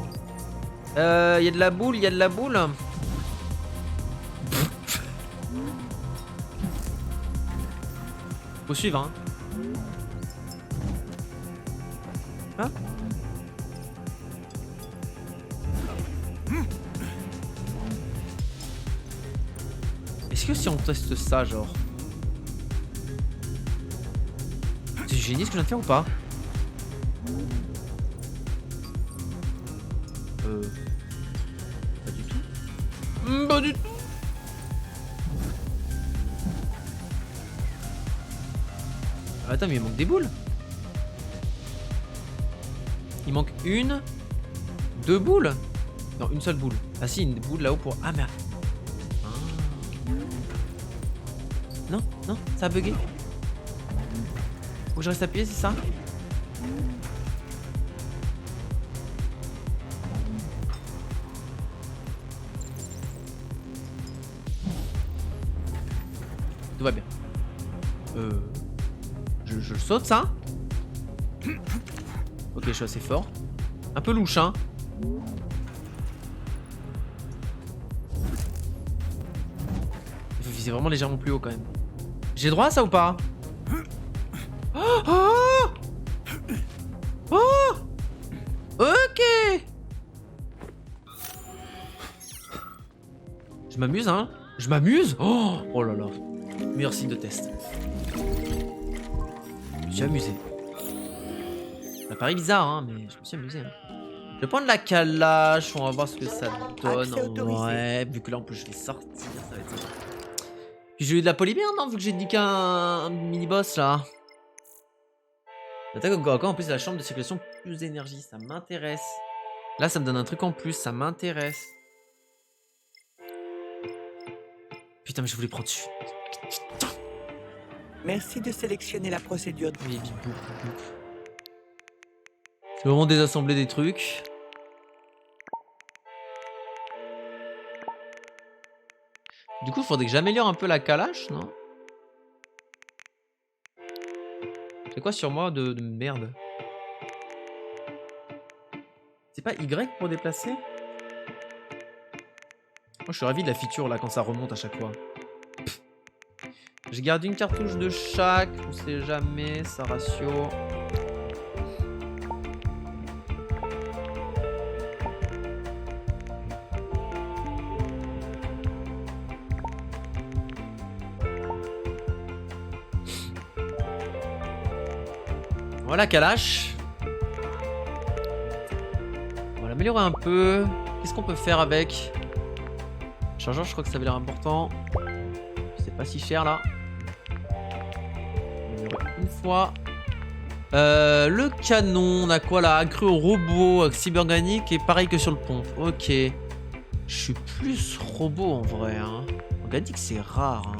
Il y a de la boule, il y a de la boule. Faut suivre, hein. Hein? Est-ce que si on teste ça, genre... C'est génial ce que je viens de faire ou pas? Pas du tout. Pas du tout. Attends, mais il manque des boules. Il manque une... deux boules. Non, une seule boule. Ah si, une boule là-haut pour... Ah merde. Non, non, ça a bugué. Faut que je reste appuyé, c'est ça? Tout va bien. Je le saute, ça? Ok, je suis assez fort. Un peu louche, hein? Il faut viser vraiment légèrement plus haut, quand même. J'ai droit à ça ou pas? Oh, oh, oh, ok. Je m'amuse, hein. Je m'amuse. Oh, oh là là. Meilleur signe de test. Je me suis amusé. Ça paraît bizarre, hein, mais je me suis amusé. Hein. Je vais prendre la calache, on va voir ce que ça donne. Ouais, vu que là en plus je vais sortir, ça va être sympa. Puis j'ai eu de la polymère, non, vu que j'ai dit qu'un mini-boss là. L'attaque au corps à corps, en plus la chambre de circulation plus d'énergie, ça m'intéresse. Là ça me donne un truc en plus, ça m'intéresse. Putain mais je voulais prendre dessus. Putain. Merci de sélectionner la procédure. Oui, bibou. Je vais vraiment désassembler des trucs. Du coup, il faudrait que j'améliore un peu la calache, non? C'est quoi sur moi de merde? C'est pas Y pour déplacer? Moi, je suis ravi de la feature là quand ça remonte à chaque fois. Je garde une cartouche de chaque, on sait jamais, ça ratio. Voilà Kalash. On va l'améliorer un peu. Qu'est-ce qu'on peut faire avec? Chargeur, je crois que ça avait l'air important. C'est pas si cher là. Une fois. Le canon, on a quoi là? Accru au robot, cyberganique et pareil que sur le pompe. Ok. Je suis plus robot en vrai. Hein. Organique c'est rare. Hein.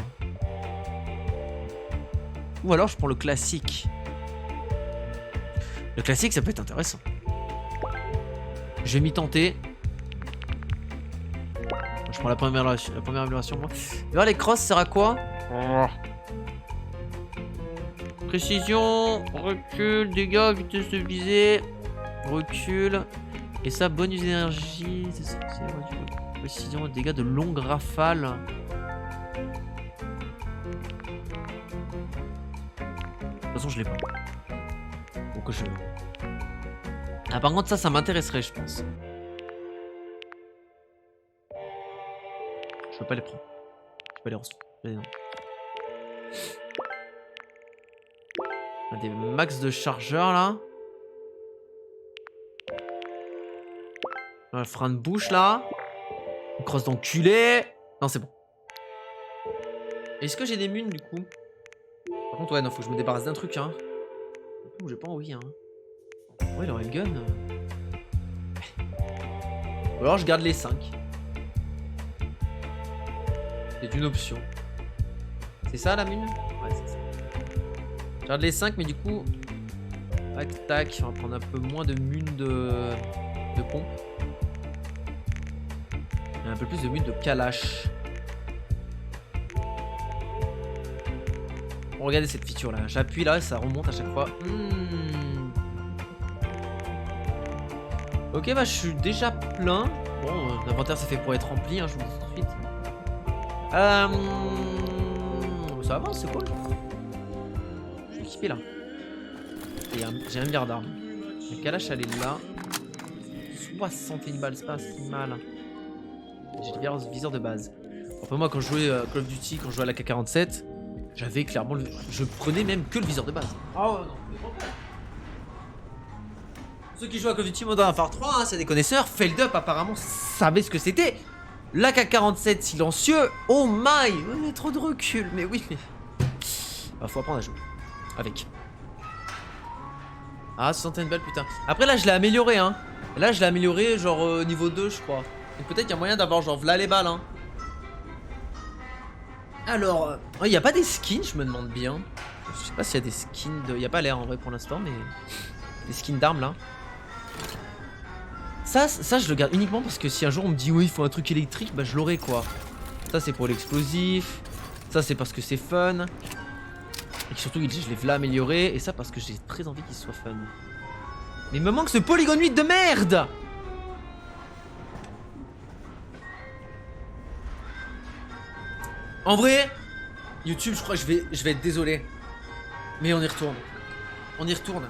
Ou alors je prends le classique. Le classique ça peut être intéressant. Je vais m'y tenter. Je prends la première amélioration moi. Et alors les crosses sert à quoi? Précision, recul, dégâts, vitesse de visée, recul. Et ça, bonus d'énergie, précision, dégâts de longue rafale. De toute façon, je l'ai pas. Donc je... Ah par contre ça m'intéresserait je pense. Je peux pas les prendre. Je peux pas les recevoir. On a des max de chargeurs là. Un frein de bouche là. Une crosse d'enculé. Non c'est bon. Est-ce que j'ai des munes du coup? Par contre, ouais, non, faut que je me débarrasse d'un truc, hein. Ouh, j'ai pas envie, hein. Ouais, il aurait le gun. Ou alors je garde les 5. C'est une option. C'est ça la mine? Ouais, c'est ça. Je garde les 5, mais du coup. Tac, tac. On va prendre un peu moins de munes de pompe. Et un peu plus de munes de kalash. Bon, regardez cette feature là. J'appuie là, ça remonte à chaque fois. Ok, bah je suis déjà plein. Bon, l'inventaire c'est fait pour être rempli, hein, je vous le dis tout de suite. Ça avance, c'est cool. Je vais kiffer là. Et j'ai un milliard d'armes. La Kalash elle est là. 61 balles, c'est pas si mal. J'ai le viseur de base. Enfin, moi quand je jouais Call of Duty, quand je jouais à la K47, j'avais clairement le. Je prenais même que le viseur de base. Ah ouais, non. Ceux qui jouent à Call of Duty Modern Warfare 3, hein, c'est des connaisseurs. Failed Up apparemment savait ce que c'était. L'AK-47 silencieux, oh my. Ouais, trop de recul, mais oui. Bah, faut apprendre à jouer. Avec. Ah, 61 balles, putain. Après là, je l'ai amélioré, hein. Là, je l'ai amélioré genre niveau 2, je crois. Donc peut-être qu'il y a moyen d'avoir genre v'là les balles, hein. Alors, il n'y a pas des skins, je me demande bien. Je sais pas s'il y a des skins de. Il n'y a pas l'air en vrai pour l'instant, mais. Des skins d'armes là. Ça, je le garde uniquement parce que si un jour on me dit oui, il faut un truc électrique, bah je l'aurai quoi. Ça, c'est pour l'explosif. Ça, c'est parce que c'est fun. Et que surtout, je l'ai v'là amélioré. Et ça, parce que j'ai très envie qu'il soit fun. Mais il me manque ce polygone 8 de merde! En vrai, YouTube, je crois que je vais être désolé. Mais on y retourne. On y retourne.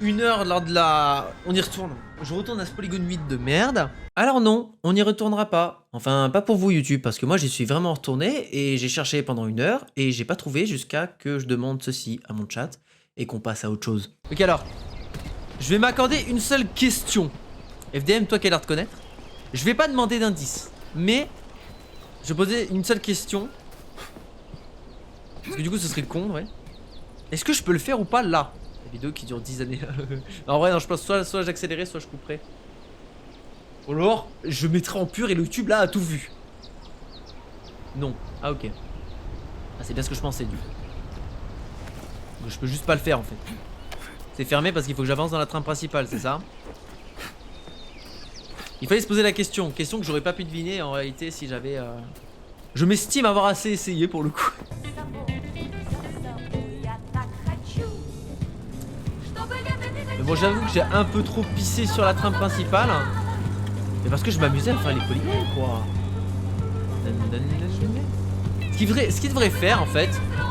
1 heure lors de la. On y retourne. Je retourne à ce polygone 8 de merde. Alors non, on n'y retournera pas. Enfin, pas pour vous YouTube, parce que moi j'y suis vraiment retourné et j'ai cherché pendant 1 heure et j'ai pas trouvé jusqu'à que je demande ceci à mon chat et qu'on passe à autre chose. Ok alors, je vais m'accorder une seule question. FDM, toi qui as l'air de connaître, je vais pas demander d'indice, mais je vais poser une seule question. Parce que du coup ce serait con, ouais. Est-ce que je peux le faire ou pas là? La vidéo qui dure 10 années. En vrai, non, je pense soit j'accélérais, soit je couperais. Ou alors, je mettrai en pur et le YouTube là a tout vu. Non. Ah, ok. Ah, c'est bien ce que je pensais, du coup. Donc, je peux juste pas le faire en fait. C'est fermé parce qu'il faut que j'avance dans la trame principale, c'est ça? Il fallait se poser la question. Question que j'aurais pas pu deviner en réalité si j'avais. Je m'estime avoir assez essayé pour le coup. Mais bon, j'avoue que j'ai un peu trop pissé sur la trame principale. Mais parce que je m'amusais à faire les polygones, quoi. Ce qu'il devrait faire, en fait,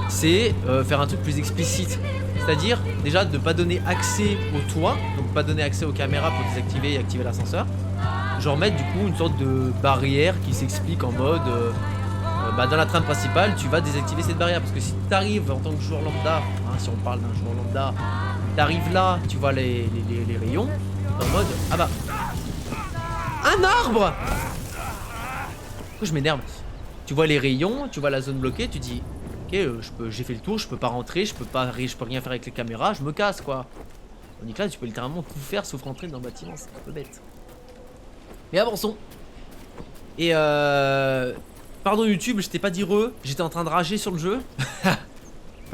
c'est faire un truc plus explicite. C'est-à-dire, déjà, de ne pas donner accès au toit. Donc, pas donner accès aux caméras pour désactiver et activer l'ascenseur. Genre mettre, du coup, une sorte de barrière qui s'explique en mode... dans la trame principale, tu vas désactiver cette barrière. Parce que si tu arrives en tant que joueur lambda, hein, si on parle d'un joueur lambda... T'arrives là, tu vois les rayons, en mode, ah bah, un arbre. Pourquoi je m'énerve? Tu vois les rayons, tu vois la zone bloquée, tu dis, ok, j'ai fait le tour, je peux pas rentrer, je peux rien faire avec les caméras, je me casse quoi. Tandis que là, tu peux littéralement tout faire sauf rentrer dans le bâtiment, c'est un peu bête. Mais avançons. Et pardon YouTube, je t'ai pas dit j'étais en train de rager sur le jeu.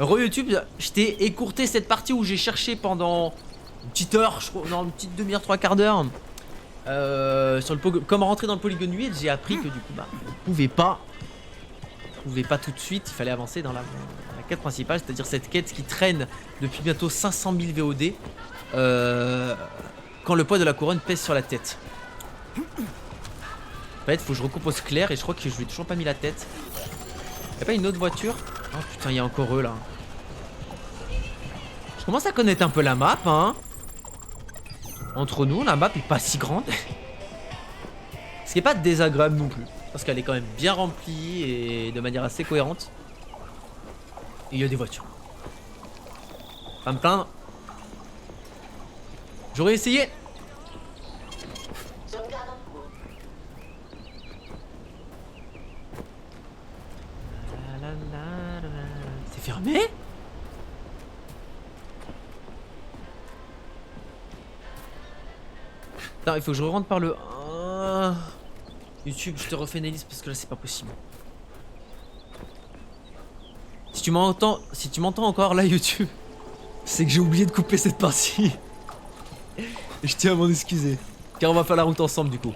YouTube, je t'ai écourté cette partie où j'ai cherché pendant une petite heure, je crois, non, une petite demi-heure, 3/4 d'heure. Sur le comment rentrer dans le polygone 8, j'ai appris que du coup, bah, on pouvait pas tout de suite, il fallait avancer dans la quête principale, c'est-à-dire cette quête qui traîne depuis bientôt 500 000 VOD quand le poids de la couronne pèse sur la tête. En fait, faut que je recompose clair et je crois que je lui ai toujours pas mis la tête. Y'a pas une autre voiture? Oh putain, il y a encore eux là. Je commence à connaître un peu la map, hein. Entre nous, la map est pas si grande. Ce qui est pas désagréable non plus. Parce qu'elle est quand même bien remplie et de manière assez cohérente. Et il y a des voitures. Pas me plaindre. J'aurais essayé. Fermé? Attends, il faut que je rentre par le... Ah. YouTube, je te refais une liste parce que là c'est pas possible. Si tu m'entends encore là YouTube, c'est que j'ai oublié de couper cette partie. Et je tiens à m'en excuser. Car on va faire la route ensemble du coup.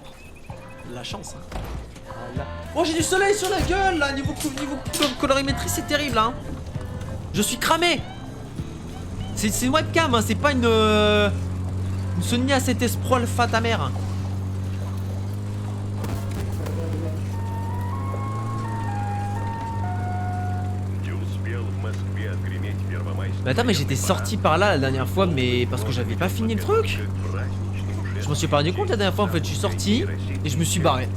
La chance hein. Voilà. Oh j'ai du soleil sur la gueule là. Niveau colorimétrie c'est terrible hein. Je suis cramé. C'est une webcam hein. C'est pas une Sony A7S Pro Alpha ta mère hein. Mais attends mais j'étais sorti par là la dernière fois mais parce que j'avais pas fini le truc. Je m'en suis pas rendu compte la dernière fois en fait je suis sorti et je me suis barré.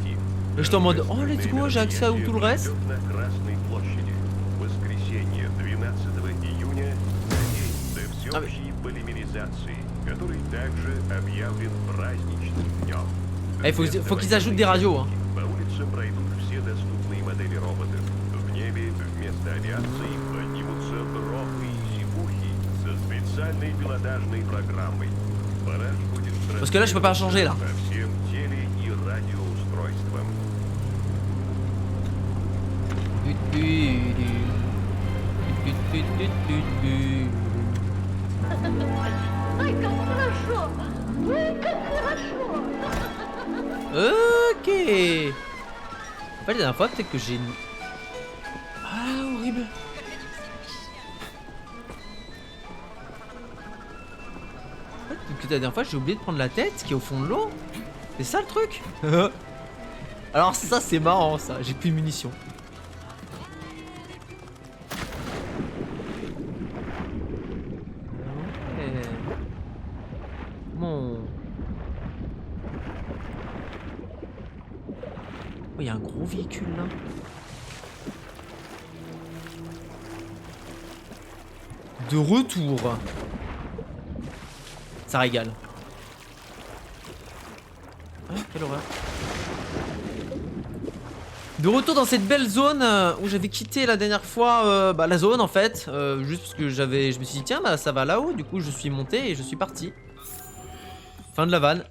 Et j'étais en mode oh let's go j'ai accès à tout le reste. Ah, mais... Eh, faut qu'ils ajoutent des radios hein. Parce que là je peux pas changer là. Ok. En fait la dernière fois peut-être que j'ai une... Ah horrible. Que la dernière fois j'ai oublié de prendre la tête qui est au fond de l'eau. C'est ça le truc. Alors ça c'est marrant ça, j'ai plus de munitions. Okay. Bon. Oh il y a un gros véhicule là. De retour. Ça régale. Ah, quelle horreur. De retour dans cette belle zone où j'avais quitté la dernière fois la zone en fait. Juste parce que je me suis dit tiens bah ça va là-haut. Du coup je suis monté et je suis parti. Fin de la vanne.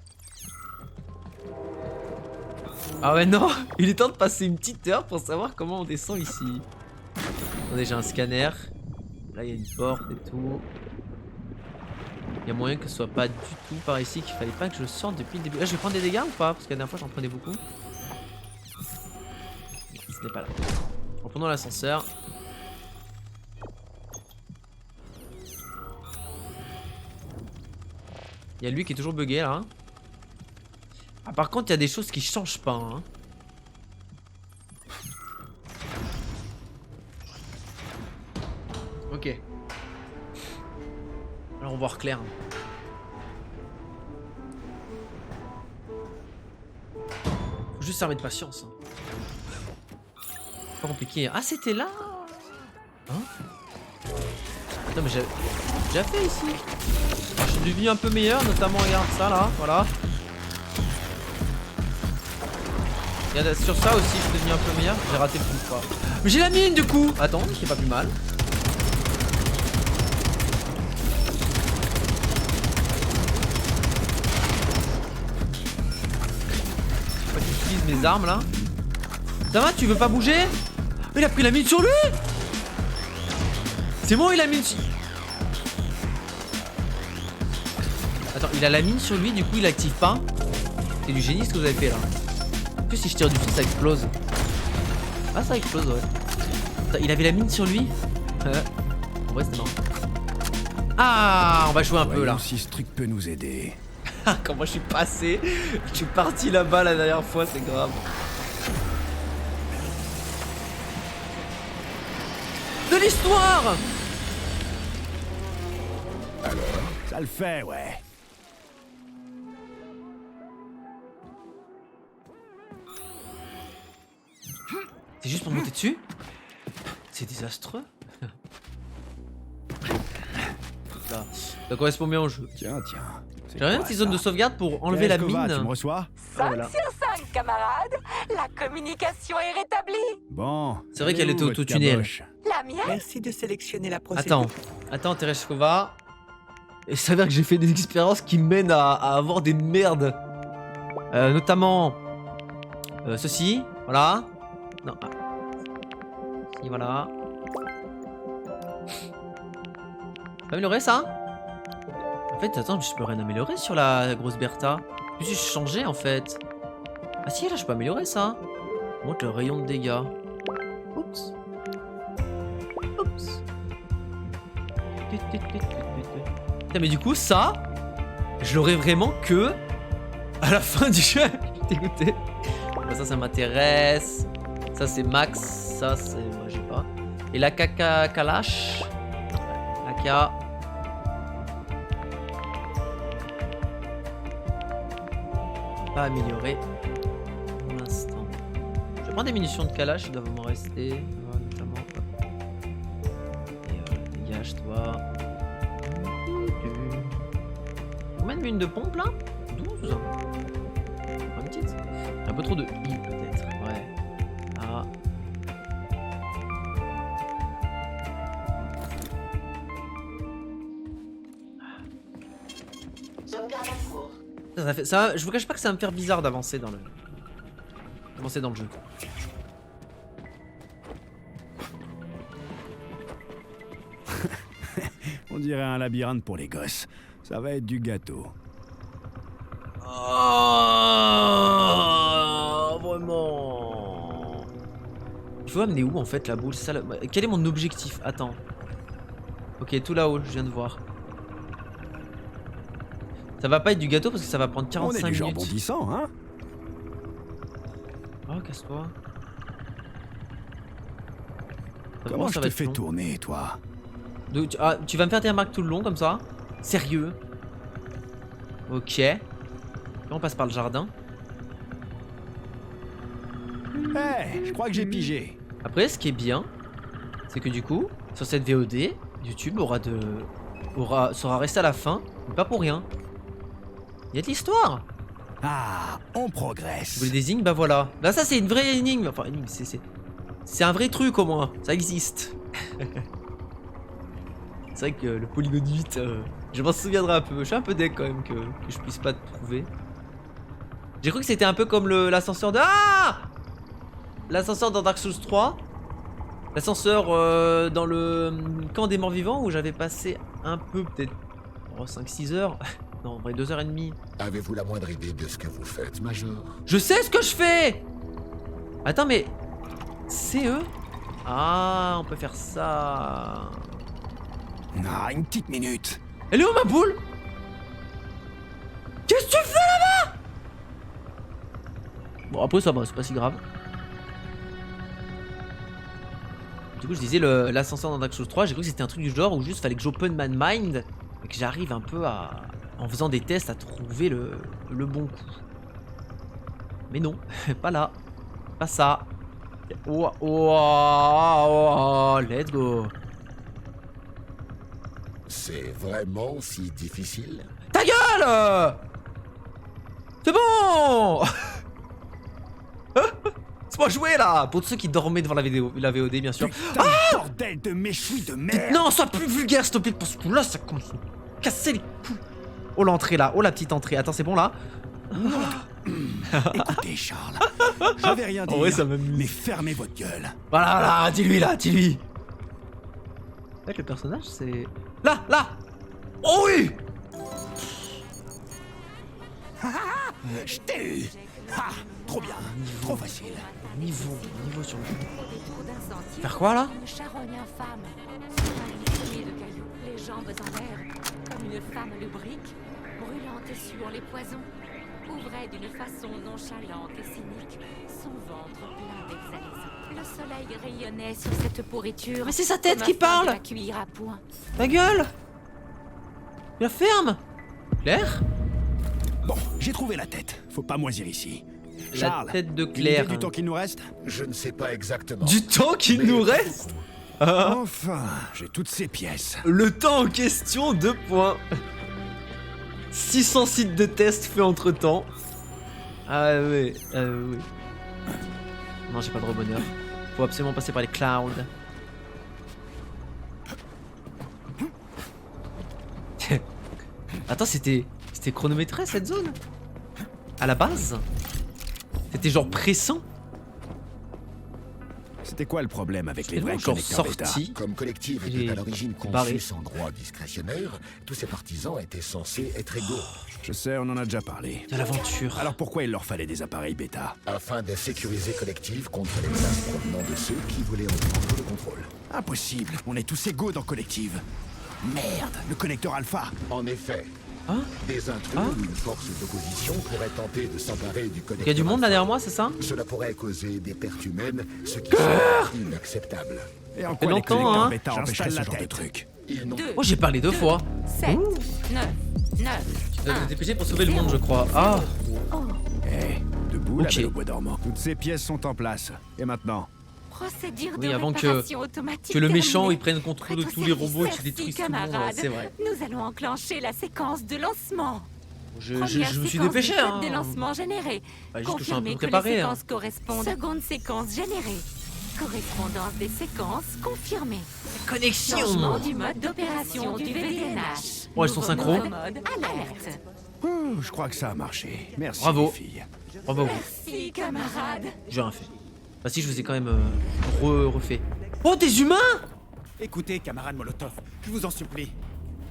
Ah ouais non. Il est temps de passer une petite heure pour savoir comment on descend ici. Attendez j'ai un scanner. Là il y a une porte et tout. Il y a moyen que ce soit pas du tout par ici, qu'il fallait pas que je sorte depuis le début. Là je vais prendre des dégâts ou pas? Parce que la dernière fois j'en prenais beaucoup. Ce n'est pas là. Reprenons l'ascenseur. Il y a lui qui est toujours bugué là. Ah, par contre il y a des choses qui changent pas hein. Ok. Alors on va voir clair. Faut juste s'armer de patience. Pas compliqué. Ah c'était là. Hein? Attends mais j'ai déjà fait ici. Alors, je suis devenu un peu meilleur, notamment regarde ça là, voilà. Regarde sur ça aussi je suis devenu un peu meilleur. J'ai raté le coup quoi. Mais j'ai la mine du coup. Attends, c'est pas plus mal. Mes armes là. Ça va, tu veux pas bouger? Il a pris la mine sur lui. C'est bon, il a mine sur... Attends, il a la mine sur lui, du coup il active pas. C'est du génie ce que vous avez fait là. En plus si je tire du fil ça explose. Ah ça explose ouais. Attends, il avait la mine sur lui. En vrai c'est marrant. Ah on va jouer un peu là. Si ce truc peut nous aider. Quand moi je suis passé, je suis parti là-bas la dernière fois, c'est grave. De l'histoire. Alors, ça le fait, ouais. C'est juste pour monter dessus? C'est désastreux. Là, ça correspond bien au jeu. Tiens. J'aurais une petite zone de sauvegarde pour enlever la mine. Tu me reçois? 5 sur 5, camarades. La communication est rétablie. Bon. C'est vrai qu'elle était auto-tunée, elle. La la mienne. Merci de sélectionner la procédure. Attends, Tereshkova. Il s'avère que j'ai fait des expériences qui mènent à avoir des merdes. Notamment... ceci, voilà. Non. Si, voilà. Je peux améliorer ça? En fait, attends, je peux rien améliorer sur la grosse Bertha. Je suis changé en fait. Ah si, là, je peux améliorer ça. Monte le rayon de dégâts. Oups. Oups. Putain, mais du coup, ça, je l'aurai vraiment que à la fin du jeu. Je suis dégoûté. Ça m'intéresse. Ça, c'est max. Ça, c'est. Moi, j'ai pas. Et la caca Kalash. AK. Pas amélioré pour l'instant. Je vais prendre des munitions de Kalash, il doit m'en rester. Notamment. Et dégage, toi. Combien de mines de pompe là? 12. Pas une petite. Un peu trop de heal peut-être. Ouais. Ah. Ça, je vous cache pas que ça va me faire bizarre d'avancer dans le jeu. On dirait un labyrinthe pour les gosses. Ça va être du gâteau. Oh, vraiment. Il faut amener où en fait la boule? Ça, quel est mon objectif? Attends. Ok, tout là-haut, je viens de voir. Ça va pas être du gâteau parce que ça va prendre 45 minutes. On est du genre bondissant, hein? Oh, casse-toi. Comment je te fais tourner, toi? Donc, tu vas me faire des remarques tout le long comme ça? Sérieux? Ok. Et on passe par le jardin. Hey, je crois que j'ai pigé. Après, ce qui est bien, c'est que du coup, sur cette VOD, YouTube sera resté à la fin, mais pas pour rien. Il y a de l'histoire. Ah, on progresse. Vous voulez des énigmes? Bah voilà. Là, ça, c'est une vraie énigme. Enfin, énigme, c'est un vrai truc au moins. Ça existe. C'est vrai que le polygone 8, je m'en souviendrai un peu. Je suis un peu deck quand même que je puisse pas te trouver. J'ai cru que c'était un peu comme l'ascenseur de... Ah! L'ascenseur dans Dark Souls 3. L'ascenseur dans le camp des morts vivants où j'avais passé un peu, peut-être 5-6 heures. Non, en vrai, 2h30. Avez-vous la moindre idée de ce que vous faites, Major? Je sais ce que je fais! Attends, mais... C'est eux? Ah, on peut faire ça... Ah, une petite minute. Elle est où ma boule? Qu'est-ce que tu fais là-bas? Bon, après ça va, c'est pas si grave. Du coup, je disais l'ascenseur dans Dark Souls 3, j'ai cru que c'était un truc du genre où juste fallait que j'open my mind et que j'arrive un peu à... En faisant des tests à trouver le bon coup. Mais non, pas là. Pas ça. Oh, oh, oh, oh, let's go. C'est vraiment si difficile? Ta gueule! C'est bon. C'est pas jouer là. Pour tous ceux qui dormaient devant la VOD bien sûr. Putain, bordel de méchoui de merde. Non, sois plus vulgaire s'il te plaît, parce que là ça commence à casser les couilles. Oh l'entrée là, oh la petite entrée. Attends, c'est bon là? Écoutez Charles, je vais rien dire, ouais, ça m'amuse. mais fermez votre gueule. Voilà, là, dis-lui là, dis-lui. En fait le personnage c'est... Là, là. Oh oui. Je t'ai eu. Ah, trop bien, trop facile. Niveau sur le jeu. Faire quoi là? Une charogne infâme, sur un lit de cailloux, les jambes en l'air, comme une femme lubrique, brûlante sur les poisons, ouvrait d'une façon nonchalante et cynique son ventre plein d'exhalaisons. Le soleil rayonnait sur cette pourriture. Mais c'est sa tête comme qui afin de parle. la cuire à point. Ta gueule. La ferme. Claire? Bon, j'ai trouvé la tête, faut pas moisir ici. La Charles, tête de une Claire. idée du temps qu'il nous reste? Je ne sais pas exactement. Du temps qu'il nous reste? Enfin, j'ai toutes ces pièces. Le temps en question, 2 points. 600 sites de tests faits entre temps. Ah oui, oui. Non, j'ai pas de rebonheur. Faut absolument passer par les clouds. Attends, c'était chronométré cette zone? À la base? C'était genre pressant? C'était quoi le problème avec les C'était vrais genre connecteurs bêta? sorti. Comme collectif Il est était à l'origine barré. conçu sans droit discrétionnaire, tous ses partisans étaient censés être égaux. Je sais, on en a déjà parlé. De l'aventure. Alors pourquoi il leur fallait des appareils bêta? Afin de sécuriser collectif contre les menaces provenant de ceux qui voulaient en prendre le contrôle. Impossible, on est tous égaux dans Collective. Merde, le connecteur alpha. En effet, Hein? des intrus ou une force d'opposition pourrait tenter de s'emparer du connecteur. Il y a du monde là derrière moi, c'est ça? Cela pourrait causer des pertes humaines, ce qui serait inacceptable. Et en fait quoi les longtemps, connecteurs hein. bêta empêcheraient J'installe ce la genre de tête. truc? Ils n'ont 2, Oh, j'ai parlé 2 fois. 7, 9, 9, Tu dois te dépêcher pour sauver le monde, je crois. Ah, Hé, debout, Ok. la belle au bois dormant. Toutes ces pièces sont en place. Et maintenant? procédure oui, de avant réparation automatique que le méchant terminée. il prenne contrôle de Prête au tous les service, robots et qu'il merci, détruise tout le monde. Ouais, camarades. c'est vrai. Nous allons enclencher la séquence de lancement. Je Première me suis séquence dépêché, de code hein. de lancement généré. Bah, juste que je suis un peu Confirmez préparé, que les hein. séquences correspondent. Seconde séquence générée. Correspondance des séquences confirmée. Changement Connexion. du mode d'opération du VDNH. Oh, elles sont Nouveau synchro. mode alerte. Ouh, je crois que ça a marché. Merci, Bravo. les filles. Bravo. Merci, camarades. J'ai rien fait. Bah si, je vous ai quand même refait. Oh, des humains! Écoutez, camarade Molotov, je vous en supplie.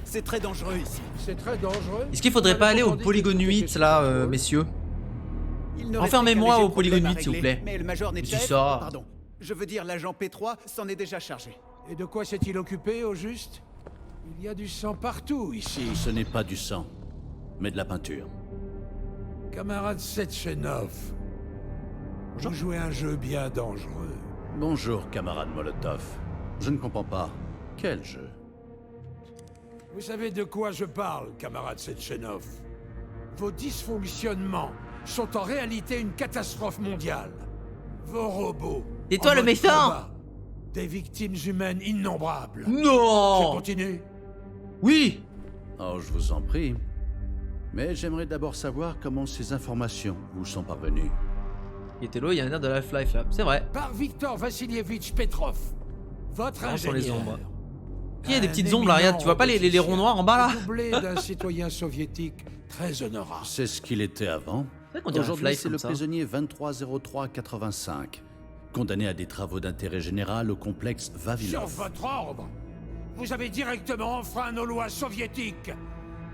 C'est très dangereux ici. C'est très dangereux. Est-ce qu'il faudrait pas aller au polygone 8 là, messieurs? Il ne Enfermez-moi restait qu'un au polygone léger 8, s'il vous problème à plaît. régler, Mais le major Je dis Netchef, ça. pardon, je veux dire l'agent P3 s'en est déjà chargé. Et de quoi s'est-il occupé au juste? Il y a du sang partout ici. Ce n'est pas du sang, mais de la peinture. Camarade Sechenov, vous jouez un jeu bien dangereux. Bonjour, camarade Molotov. Je ne comprends pas. Quel jeu? Vous savez de quoi je parle, camarade Sechenov? Vos dysfonctionnements sont en réalité une catastrophe mondiale. Vos robots. Et toi, en le mode méchant? combat, des victimes humaines innombrables. Je Non! continue. Oui! Oh, je vous en prie. Mais j'aimerais d'abord savoir comment ces informations vous sont parvenues. Il était là, il y a un air de Half-Life là. C'est vrai. Par Viktor Vassilievitch Petrov, votre Non, sur les ingénieur. ombres. Il y a des Un petites ombres là, regarde, tu vois pas les ronds noirs en bas là? Doublé d'un citoyen soviétique très honorable. C'est ce qu'il était avant. C'est vrai qu'on dirait Aujourd'hui, Half-Life c'est comme le ça. prisonnier 230385, condamné à des travaux d'intérêt général au complexe Sur Vavilov. votre ordre, vous avez directement enfreint nos lois soviétiques.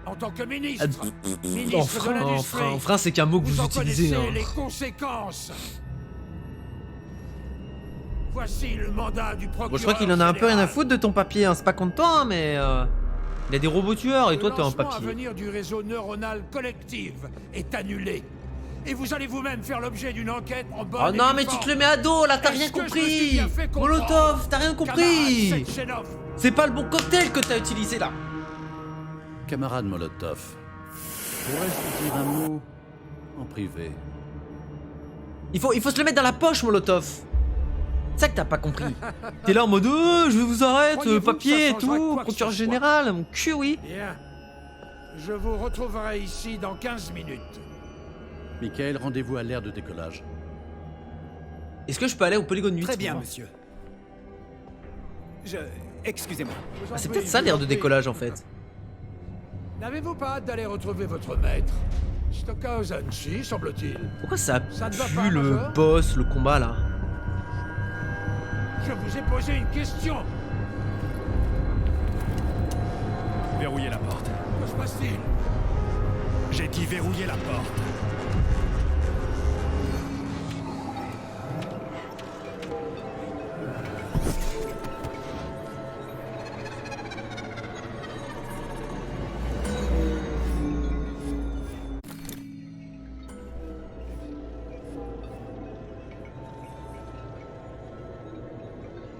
En tant que ministre, ministre de l'Industrie, Enfreint, c'est qu'un mot que vous en utilisez. connaissez Hein. les conséquences. Voici le mandat du procureur. Bon, je crois qu'il en a un peu rien à général. foutre de ton papier, hein. C'est pas contre toi, hein, mais il a des robots tueurs et toi t'es un Le lancement à papier. venir du réseau neuronal collectif est annulé. Et vous allez vous-même faire l'objet d'une enquête en bonne Oh et non, due mais tu forme. te le mets à dos là, t'as rien Est-ce que je me suis compris! bien fait comprendre? Molotov, t'as rien compris! Camarade Sechenov, C'est pas le bon cocktail que t'as utilisé là! Camarade Molotov, pourrais-je vous dire un mot en privé? Il faut se le mettre dans la poche, Molotov! C'est ça que t'as pas compris. T'es là en mode je vous arrête, Croyez-vous que papier et ça changera tout, quoi que procureur ce soit? général, mon cul, oui! Bien. Je vous retrouverai ici dans 15 minutes. Michael, rendez-vous à l'aire de décollage. Est-ce que je peux aller au polygone 8? Très bien, moi monsieur. Excusez-moi. Je vous en Ah, c'est prie, peut-être ça je l'air vous de en prie. décollage en fait. N'avez-vous pas hâte d'aller retrouver votre maître? Stockhausen, si, semble-t-il. Pourquoi ça Ça ne va pue pas, le Major boss, le combat là? Je vous ai posé une question. Verrouillez la porte. Que se passe-t-il? J'ai dit verrouiller la porte.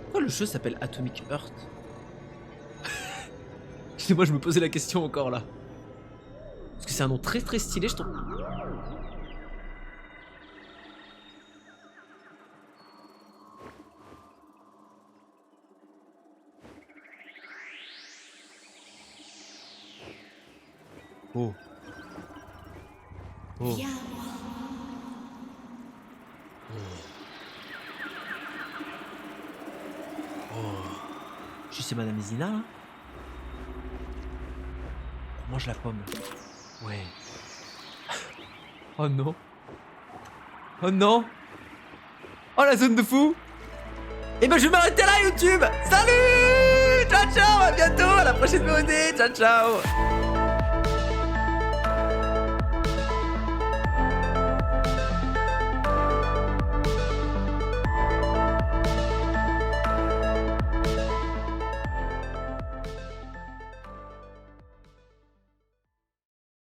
Pourquoi le jeu s'appelle Atomic Heart? Moi je me posais la question encore là. Parce que c'est un nom très très stylé, je trouve. Oh. Oh. Je sais, c'est Madame Zina là. Mange la pomme. Ouais. Oh non. Oh non. Oh la zone de fou. Et ben je vais m'arrêter là YouTube. Salut. Ciao ciao, à bientôt, à la prochaine VOD. Ciao ciao.